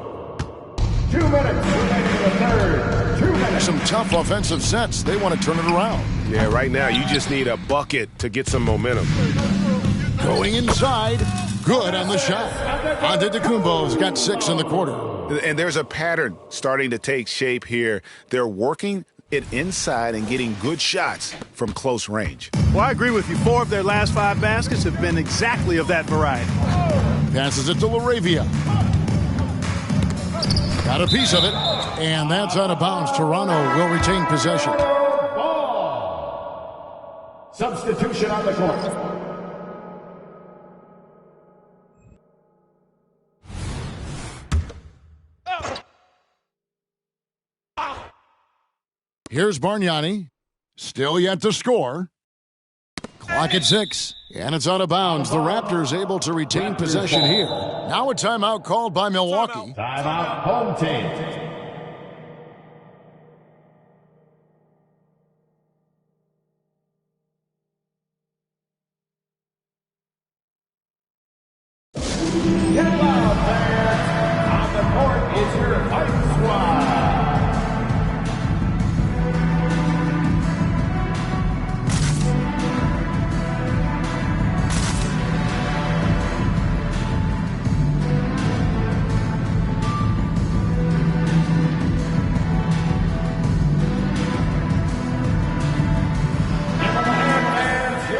2 minutes to the third. 2 minutes. Some tough offensive sets. They want to turn it around. Yeah, right now you just need a bucket to get some momentum. Going inside. Good on the shot. Antetokounmpo's got 6 in the quarter. And there's a pattern starting to take shape here. They're working it inside and getting good shots from close range. Well, I agree with you. 4 of their last 5 baskets have been exactly of that variety. Passes it to Laravia. Got a piece of it, and that's out of bounds. Toronto will retain possession. Ball. Substitution on the court. Here's Bargnani. Still yet to score. Clock at 6, and it's out of bounds. The Raptors able to retain possession here. Now a timeout called by Milwaukee. Timeout, home team. Get loud, fans. On the court is your fight squad.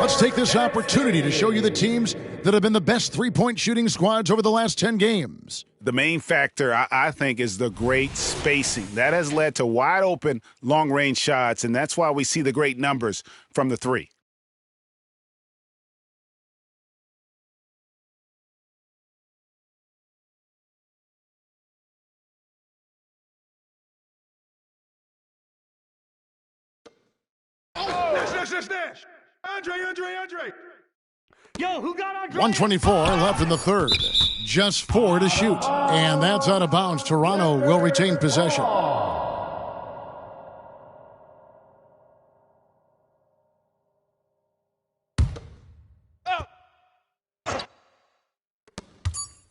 Let's take this opportunity to show you the teams that have been the best three-point shooting squads over the last 10 games. The main factor, I think, is the great spacing. That has led to wide-open, long-range shots, and that's why we see the great numbers from the 3. Nash. Andre. Yo, who got Andre? 124 left in the third. Just 4 to shoot. And that's out of bounds. Toronto will retain possession. Oh.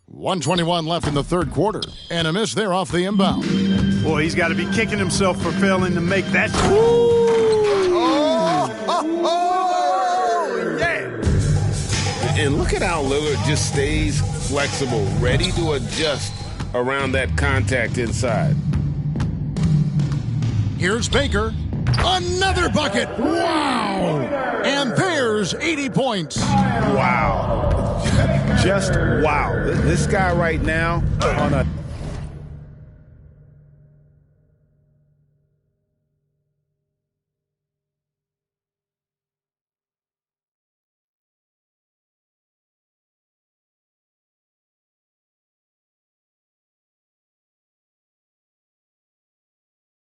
121 left in the third quarter. And a miss there off the inbound. Boy, he's got to be kicking himself for failing to make that. And look at how Lillard just stays flexible, ready to adjust around that contact inside. Here's Baker. Another bucket. Wow. And there's 80 points. Wow. Just wow. This guy right now on a...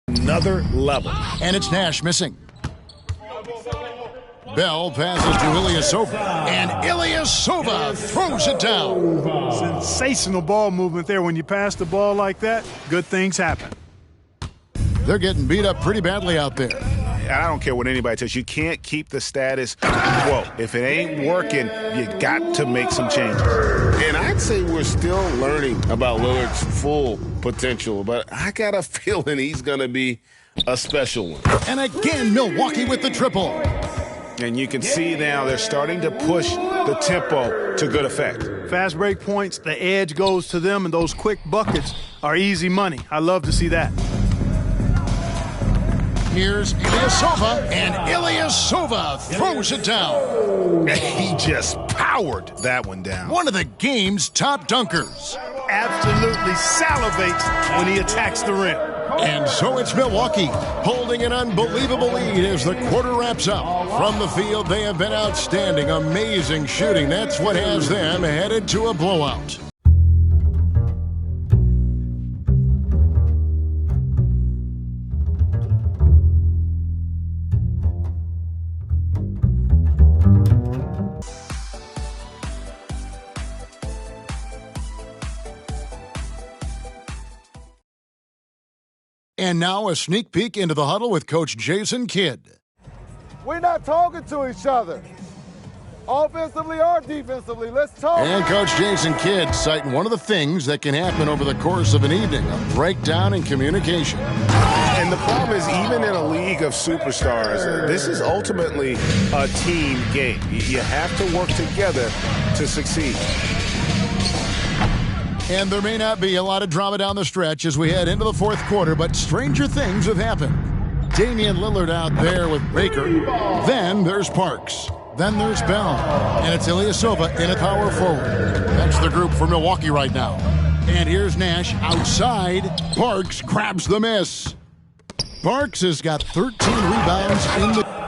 another level. And it's Nash missing. Bell passes to Ilyasova, and Ilyasova throws it down. Sensational ball movement there. When you pass the ball like that, good things happen. They're getting beat up pretty badly out there. I don't care what anybody tells you. You can't keep the status quo. If it ain't working, you got to make some changes. And I'd say we're still learning about Lillard's full potential, but I got a feeling he's going to be a special one. And again, Milwaukee with the triple. And you can see now they're starting to push the tempo to good effect. Fast break points, the edge goes to them, and those quick buckets are easy money. I love to see that. Here's Ilyasova, and Ilyasova throws it down. He just powered that one down. One of the game's top dunkers. Absolutely salivates when he attacks the rim. And so it's Milwaukee holding an unbelievable lead as the quarter wraps up. From the field, they have been outstanding, amazing shooting. That's what has them headed to a blowout. And now a sneak peek into the huddle with Coach Jason Kidd. We're not talking to each other. Offensively or defensively, let's talk. And Coach Jason Kidd citing one of the things that can happen over the course of an evening, a breakdown in communication. And the problem is, even in a league of superstars, this is ultimately a team game. You have to work together to succeed. And there may not be a lot of drama down the stretch as we head into the fourth quarter, but stranger things have happened. Damian Lillard out there with Baker. Then there's Parks. Then there's Bell. And it's Ilyasova in a power forward. That's the group for Milwaukee right now. And here's Nash outside. Parks grabs the miss. Parks has got 13 rebounds in the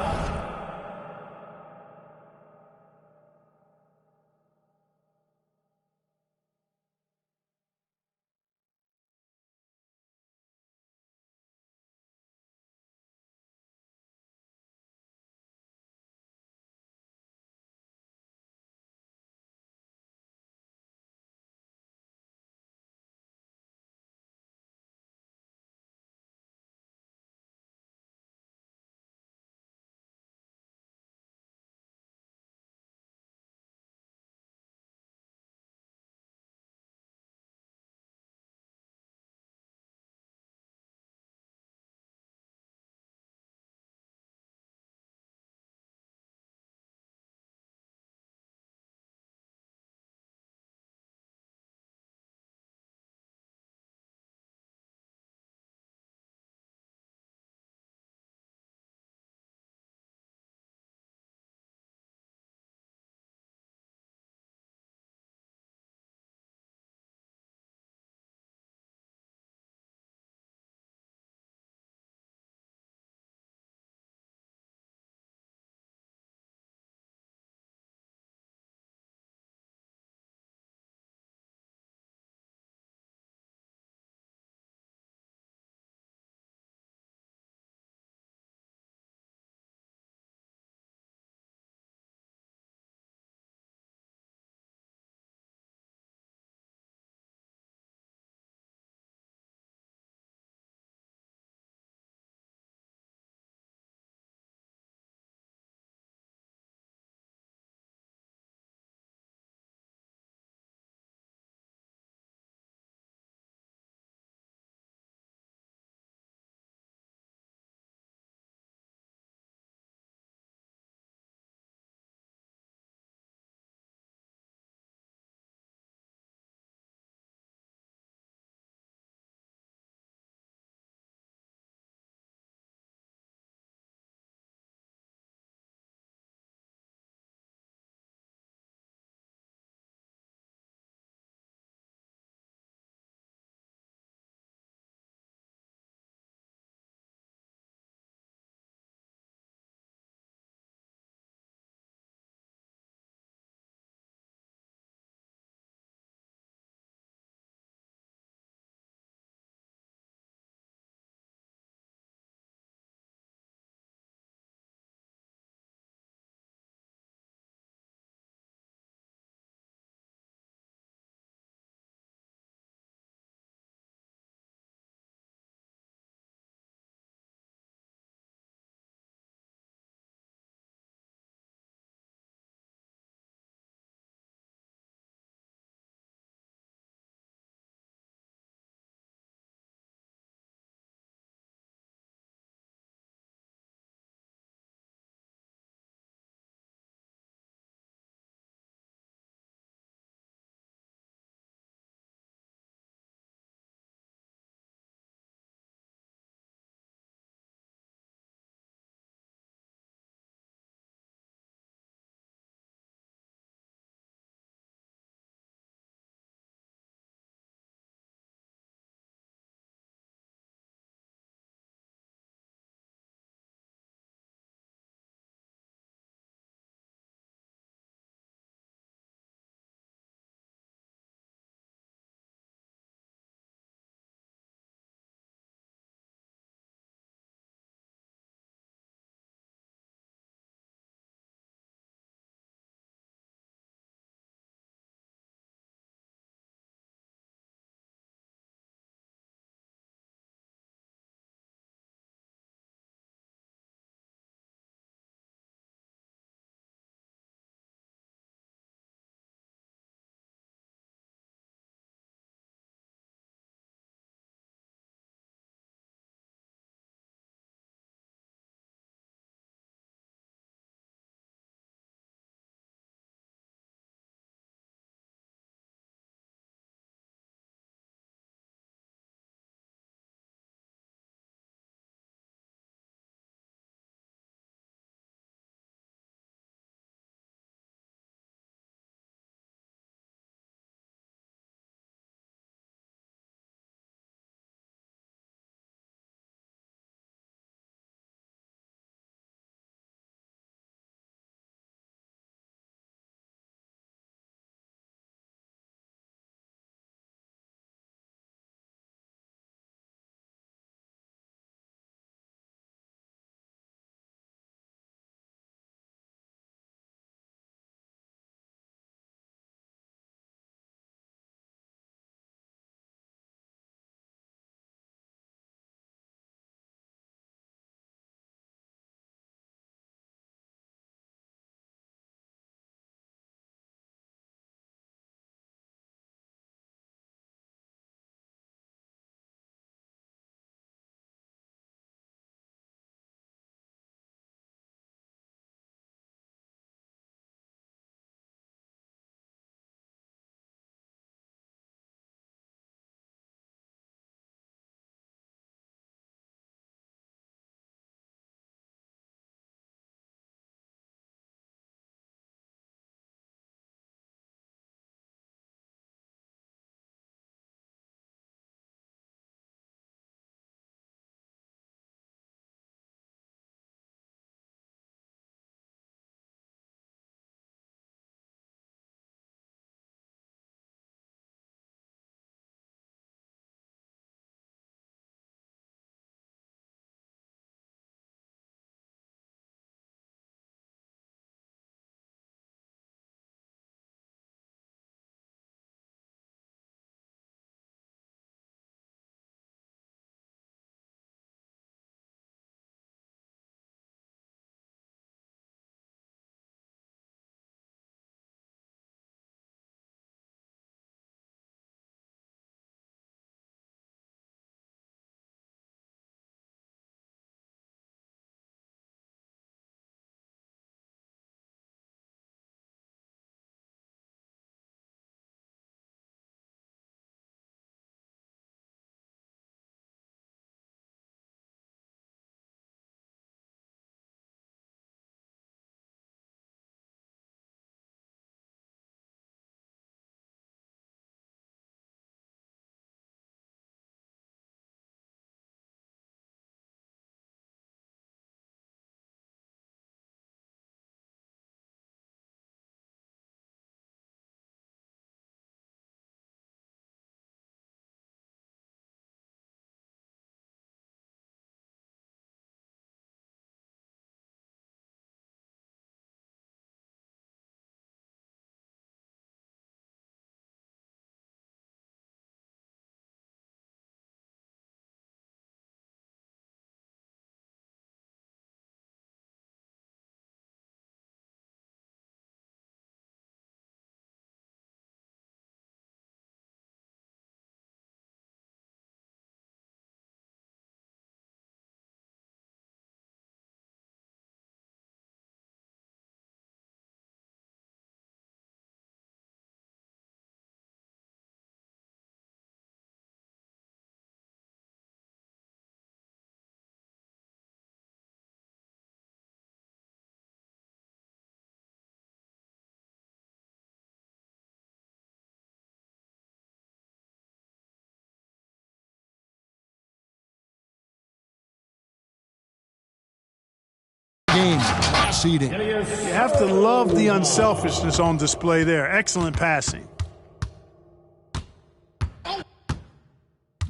game. Pass eating. You have to love the unselfishness on display there. Excellent passing.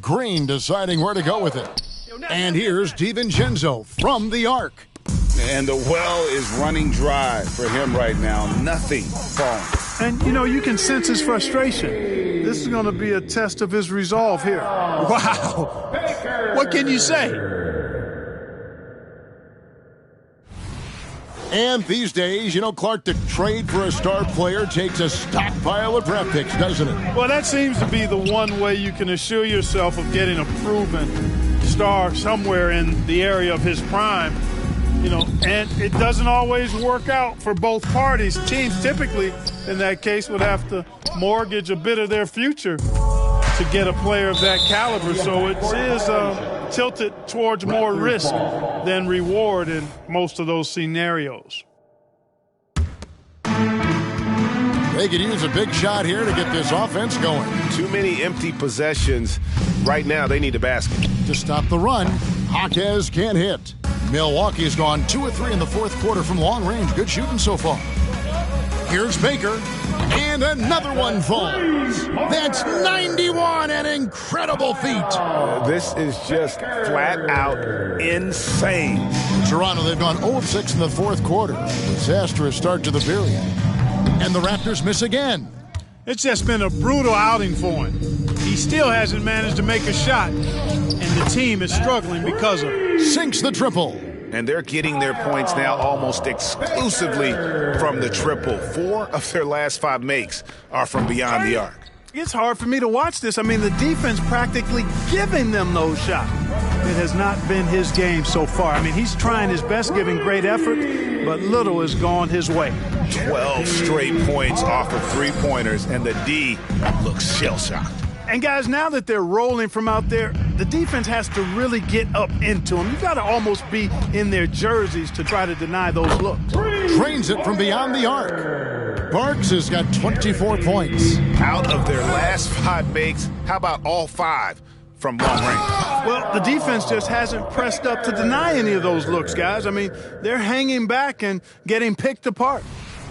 Green deciding where to go with it. And here's DiVincenzo from the arc. And the well is running dry for him right now. Nothing falling. And, you can sense his frustration. This is going to be a test of his resolve here. Wow. What can you say? And these days, Clark, to trade for a star player takes a stockpile of draft picks, doesn't it? Well, that seems to be the one way you can assure yourself of getting a proven star somewhere in the area of his prime. And it doesn't always work out for both parties. Teams typically, in that case, would have to mortgage a bit of their future to get a player of that caliber. So it is tilted towards more risk than reward in most of those scenarios. They could use a big shot here to get this offense going. Too many empty possessions. Right now, they need a basket. To stop the run, Jaquez can't hit. Milwaukee's gone 2 of 3 in the fourth quarter from long range. Good shooting so far. Here's Baker, and another one falls. That's 91, an incredible feat. This is just flat out insane. Toronto, they've gone 0 of 6 in the fourth quarter. Disastrous start to the period. And the Raptors miss again. It's just been a brutal outing for him. He still hasn't managed to make a shot, and the team is struggling because of it. Sinks the triple. And they're getting their points now almost exclusively from the triple. 4 of their last 5 makes are from beyond the arc. It's hard for me to watch this. I mean, the defense practically giving them those shots. It has not been his game so far. I mean, he's trying his best, giving great effort, but little has gone his way. 12 straight points off of 3-pointers, and the D looks shell-shocked. And, guys, now that they're rolling from out there, the defense has to really get up into them. You've got to almost be in their jerseys to try to deny those looks. Drains it from beyond the arc. Barks has got 24 points. Out of their last 5 makes, how about all 5 from long range? Well, the defense just hasn't pressed up to deny any of those looks, guys. I mean, they're hanging back and getting picked apart.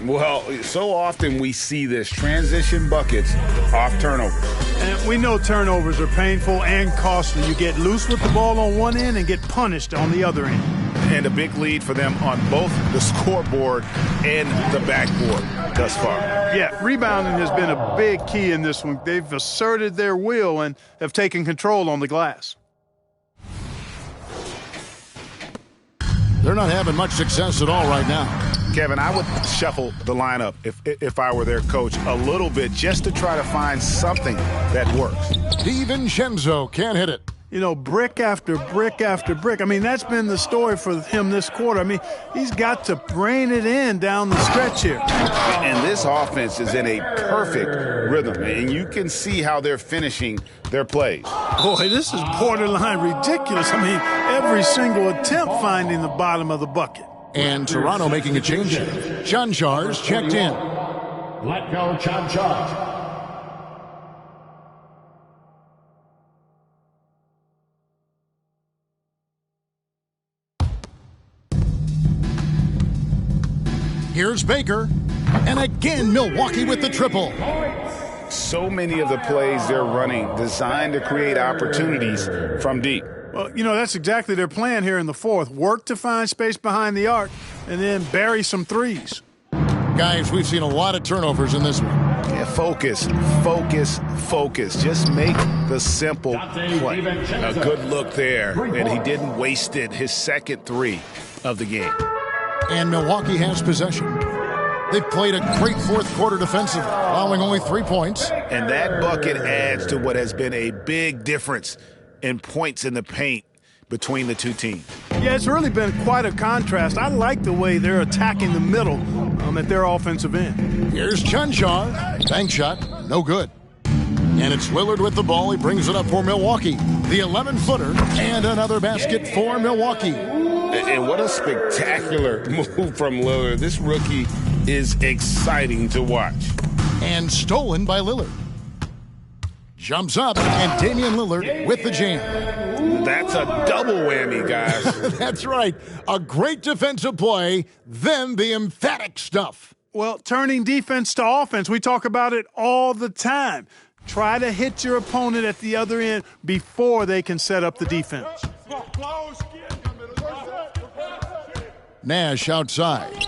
Well, so often we see this, transition buckets off turnovers. And we know turnovers are painful and costly. You get loose with the ball on one end and get punished on the other end. And a big lead for them on both the scoreboard and the backboard thus far. Yeah, rebounding has been a big key in this one. They've asserted their will and have taken control on the glass. They're not having much success at all right now. Kevin, I would shuffle the lineup if I were their coach a little bit just to try to find something that works. DiVincenzo can't hit it. Brick after brick after brick. I mean, that's been the story for him this quarter. I mean, he's got to rein it in down the stretch here. And this offense is in a perfect rhythm, and you can see how they're finishing their plays. Boy, this is borderline ridiculous. I mean, every single attempt finding the bottom of the bucket. And Toronto making a change. Chanchar's checked in. Let go, Chanchar. Here's Baker. And again, Milwaukee with the triple. So many of the plays they're running designed to create opportunities from deep. Well, that's exactly their plan here in the fourth. Work to find space behind the arc and then bury some threes. Guys, we've seen a lot of turnovers in this one. Yeah, focus. Just make the simple play. A good look there, and he didn't waste it. His second 3 of the game. And Milwaukee has possession. They've played a great fourth quarter defensively, allowing only 3 points. And that bucket adds to what has been a big difference in points in the paint between the two teams. Yeah, it's really been quite a contrast. I like the way they're attacking the middle at their offensive end. Here's Chanchar. Bank shot, no good. And it's Lillard with the ball. He brings it up for Milwaukee. The 11-footer and another basket for Milwaukee. And what a spectacular move from Lillard. This rookie is exciting to watch. And stolen by Lillard. jumps up, and Damian Lillard with the jam. That's a double whammy, guys. That's right. A great defensive play, then the emphatic stuff. Well, turning defense to offense, we talk about it all the time. Try to hit your opponent at the other end before they can set up the defense. Nash outside.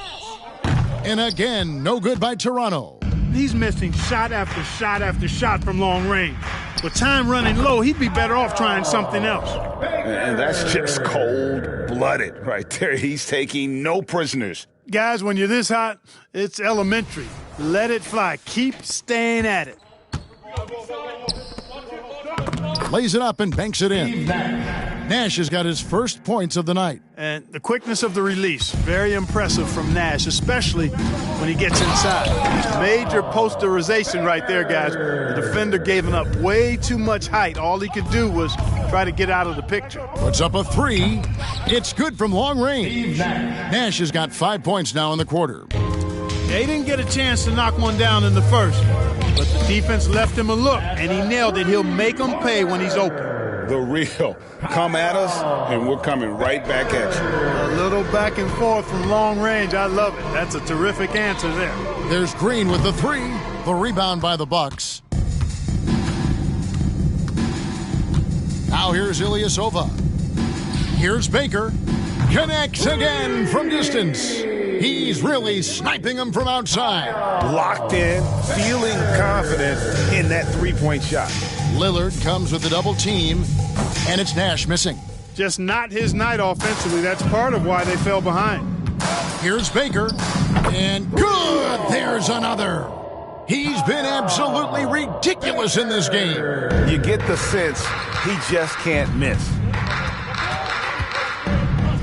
And again, no good by Toronto. He's missing shot after shot after shot from long range. With time running low, he'd be better off trying something else. And that's just cold-blooded right there. He's taking no prisoners. Guys, when you're this hot, it's elementary. Let it fly. Keep staying at it. Lays it up and banks it in. Nash has got his first points of the night. And the quickness of the release, very impressive from Nash, especially when he gets inside. Major posterization right there, guys. The defender gave him up way too much height. All he could do was try to get out of the picture. Puts up a three. It's good from long range. Nash has got 5 points now in the quarter. They didn't get a chance to knock one down in the first, but the defense left him a look, and he nailed it. He'll make them pay when he's open. The real. Come at us, and we're coming right back at you. A little back and forth from long range. I love it. That's a terrific answer there. There's Green with the three. The rebound by the Bucks. Now here's Ilyasova. Here's Baker. Connects again from distance. He's really sniping them from outside. Locked in, feeling confident in that three-point shot. Lillard comes with the double team, and it's Nash missing. Just not his night offensively. That's part of why they fell behind. Here's Baker, and good! There's another. He's been absolutely ridiculous in this game. You get the sense he just can't miss.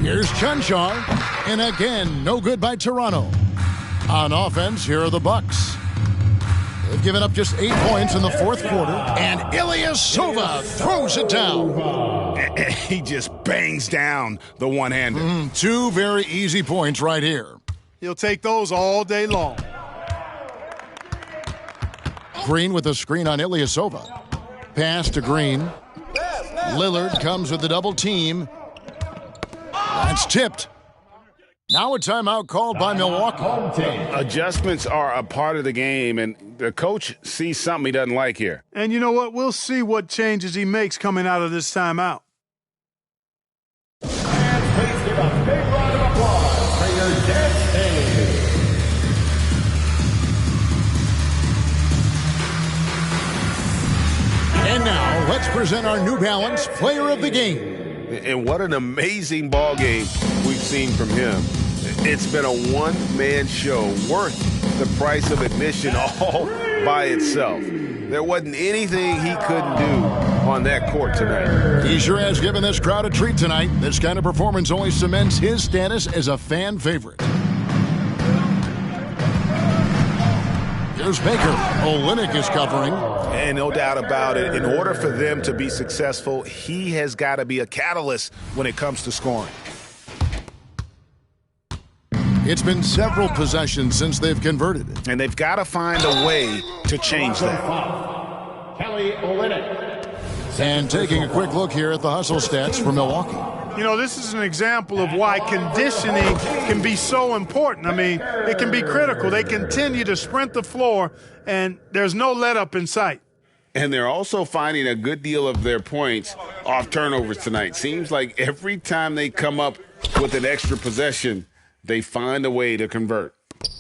Here's Chunshaw, and again, no good by Toronto. On offense, here are the Bucks. They've given up just 8 points in the fourth quarter, and Ilyasova throws it down. He just bangs down the one-hander. 2 very easy points right here. He'll take those all day long. Green with a screen on Ilyasova. Pass to Green. Lillard comes with the double team. That's tipped. Now a timeout called by Milwaukee. Adjustments are a part of the game, and the coach sees something he doesn't like here. And you know what? We'll see what changes he makes coming out of this timeout. And please give a big round of applause for your next game. And now let's present our New Balance Player of the Game. And what an amazing ball game we've seen from him. It's been a one-man show worth the price of admission all by itself. There wasn't anything he couldn't do on that court tonight. He sure has given this crowd a treat tonight. This kind of performance only cements his status as a fan favorite. Here's Baker. Olynyk is covering. And no doubt about it, in order for them to be successful, he has got to be a catalyst when it comes to scoring. It's been several possessions since they've converted. And they've got to find a way to change that. Kelly Olynyk. And taking a quick look here at the hustle stats for Milwaukee. You know, this is an example of why conditioning can be so important. I mean, it can be critical. They continue to sprint the floor, and there's no let-up in sight. And they're also finding a good deal of their points off turnovers tonight. Seems like every time they come up with an extra possession, they find a way to convert.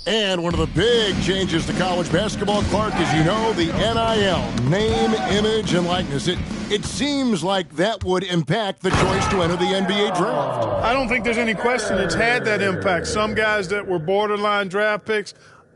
And one of the big changes to college basketball, Clark, as you know, the NIL, name, image, and likeness. It seems like that would impact the choice to enter the NBA draft. I don't think there's any question it's had that impact. Some guys that were borderline draft picks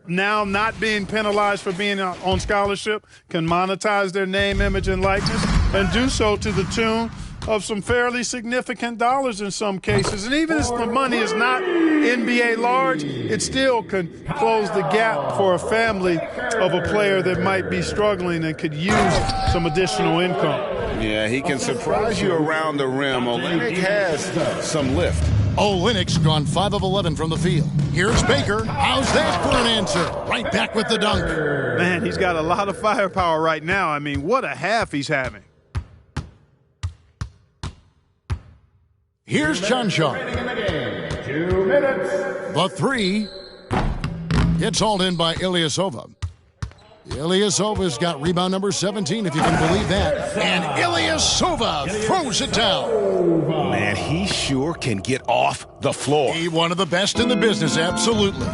now not being penalized for being on scholarship can monetize their name, image, and likeness and do so to the tune of some fairly significant dollars in some cases. And even if the money is not NBA large, it still can close the gap for a family of a player that might be struggling and could use some additional income. Yeah, he can surprise you around the rim. Olynyk has some lift. Olynyk's gone 5 of 11 from the field. Here's Baker. How's that for an answer? Right back with the dunk. Man, he's got a lot of firepower right now. I mean, what a half he's having. Here's Chanshaw. 2 minutes. The three gets hauled in by Ilyasova. Ilyasova's got rebound number 17, if you can believe that. And Ilyasova throws it down. Man, he sure can get off the floor. He one of the best in the business, absolutely.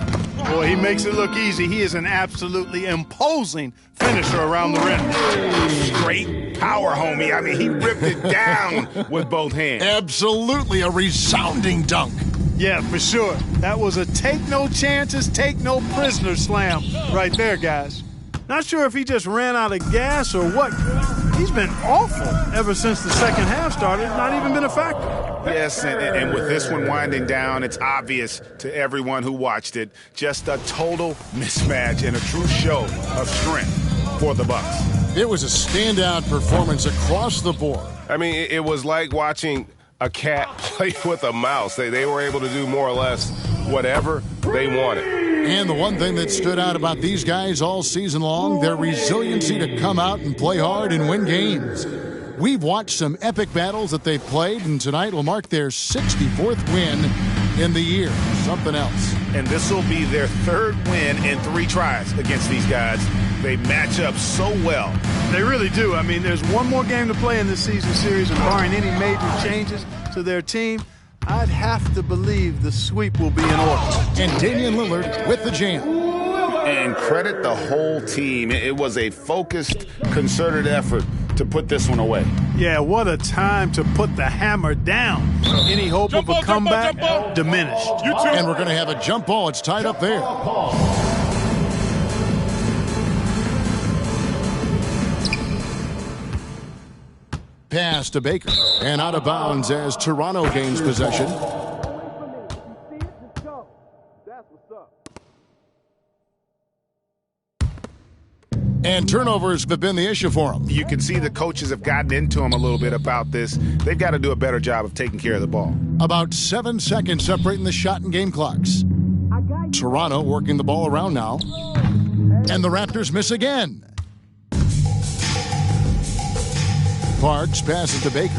Boy, he makes it look easy. He is an absolutely imposing finisher around the rim. Straight power, homie. I mean, he ripped it down with both hands. Absolutely a resounding dunk. Yeah, for sure. That was a take no chances, take no prisoner slam right there, guys. Not sure if he just ran out of gas or what. He's been awful ever since the second half started. Not even been a factor. Yes, and with this one winding down, it's obvious to everyone who watched it. Just a total mismatch and a true show of strength for the Bucks. It was a standout performance across the board. I mean, it was like watching a cat play with a mouse. They were able to do more or less whatever they wanted. And the one thing that stood out about these guys all season long, their resiliency to come out and play hard and win games. We've watched some epic battles that they've played, and tonight will mark their 64th win in the year. Something else. And this will be their third win in 3 tries against these guys. They match up so well. They really do. I mean, there's one more game to play in this season series, and barring any major changes to their team, I'd have to believe the sweep will be in order. And Damian Lillard with the jam. And credit the whole team. It was a focused, concerted effort to put this one away. Yeah, what a time to put the hammer down. Any hope of a comeback diminished. And we're going to have a jump ball. It's tied up there. Pass to Baker. And out of bounds as Toronto gains possession. And turnovers have been the issue for them. You can see the coaches have gotten into them a little bit about this. They've got to do a better job of taking care of the ball. About 7 seconds separating the shot and game clocks. Toronto working the ball around now. And the Raptors miss again. Parks passes to Baker.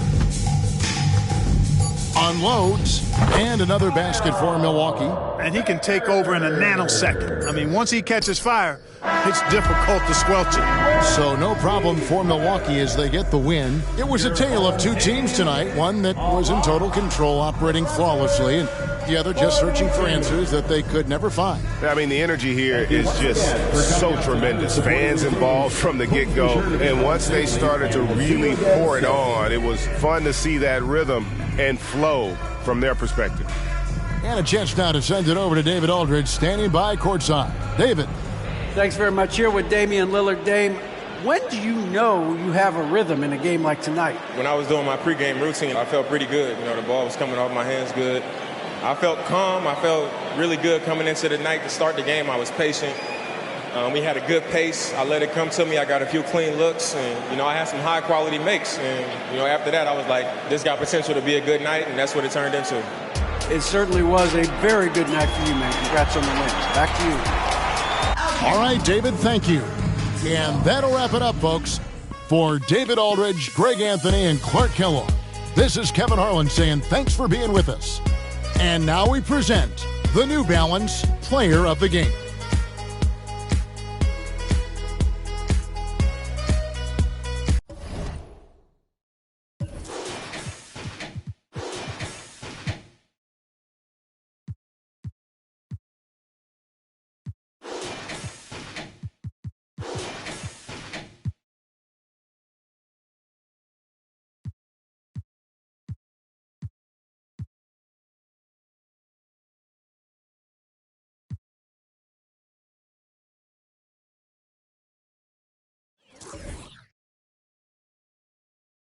Unloads. And another basket for Milwaukee. And he can take over in a nanosecond. I mean, once he catches fire, it's difficult to squelch it. So no problem for Milwaukee as they get the win. It was a tale of 2 teams tonight. One that was in total control, operating flawlessly, and the other just searching for answers that they could never find. I mean, the energy here is just so tremendous. Fans involved from the get-go. And once they started to really pour it on, it was fun to see that rhythm and flow from their perspective. And a chance now to send it over to David Aldridge, standing by courtside. David. Thanks very much. Here with Damian Lillard. Dame, when do you know you have a rhythm in a game like tonight? When I was doing my pregame routine, I felt pretty good. You know, the ball was coming off my hands good. I felt calm. I felt really good coming into the night to start the game. I was patient. We had a good pace. I let it come to me. I got a few clean looks, and, you know, I had some high-quality makes. And, you know, after that, I was like, this got potential to be a good night, and that's what it turned into. It certainly was a very good night for you, man. Congrats on the win. Back to you. All right, David, thank you. And that'll wrap it up, folks. For David Aldridge, Greg Anthony, and Clark Kellogg, this is Kevin Harlan saying thanks for being with us. And now we present the New Balance Player of the Game.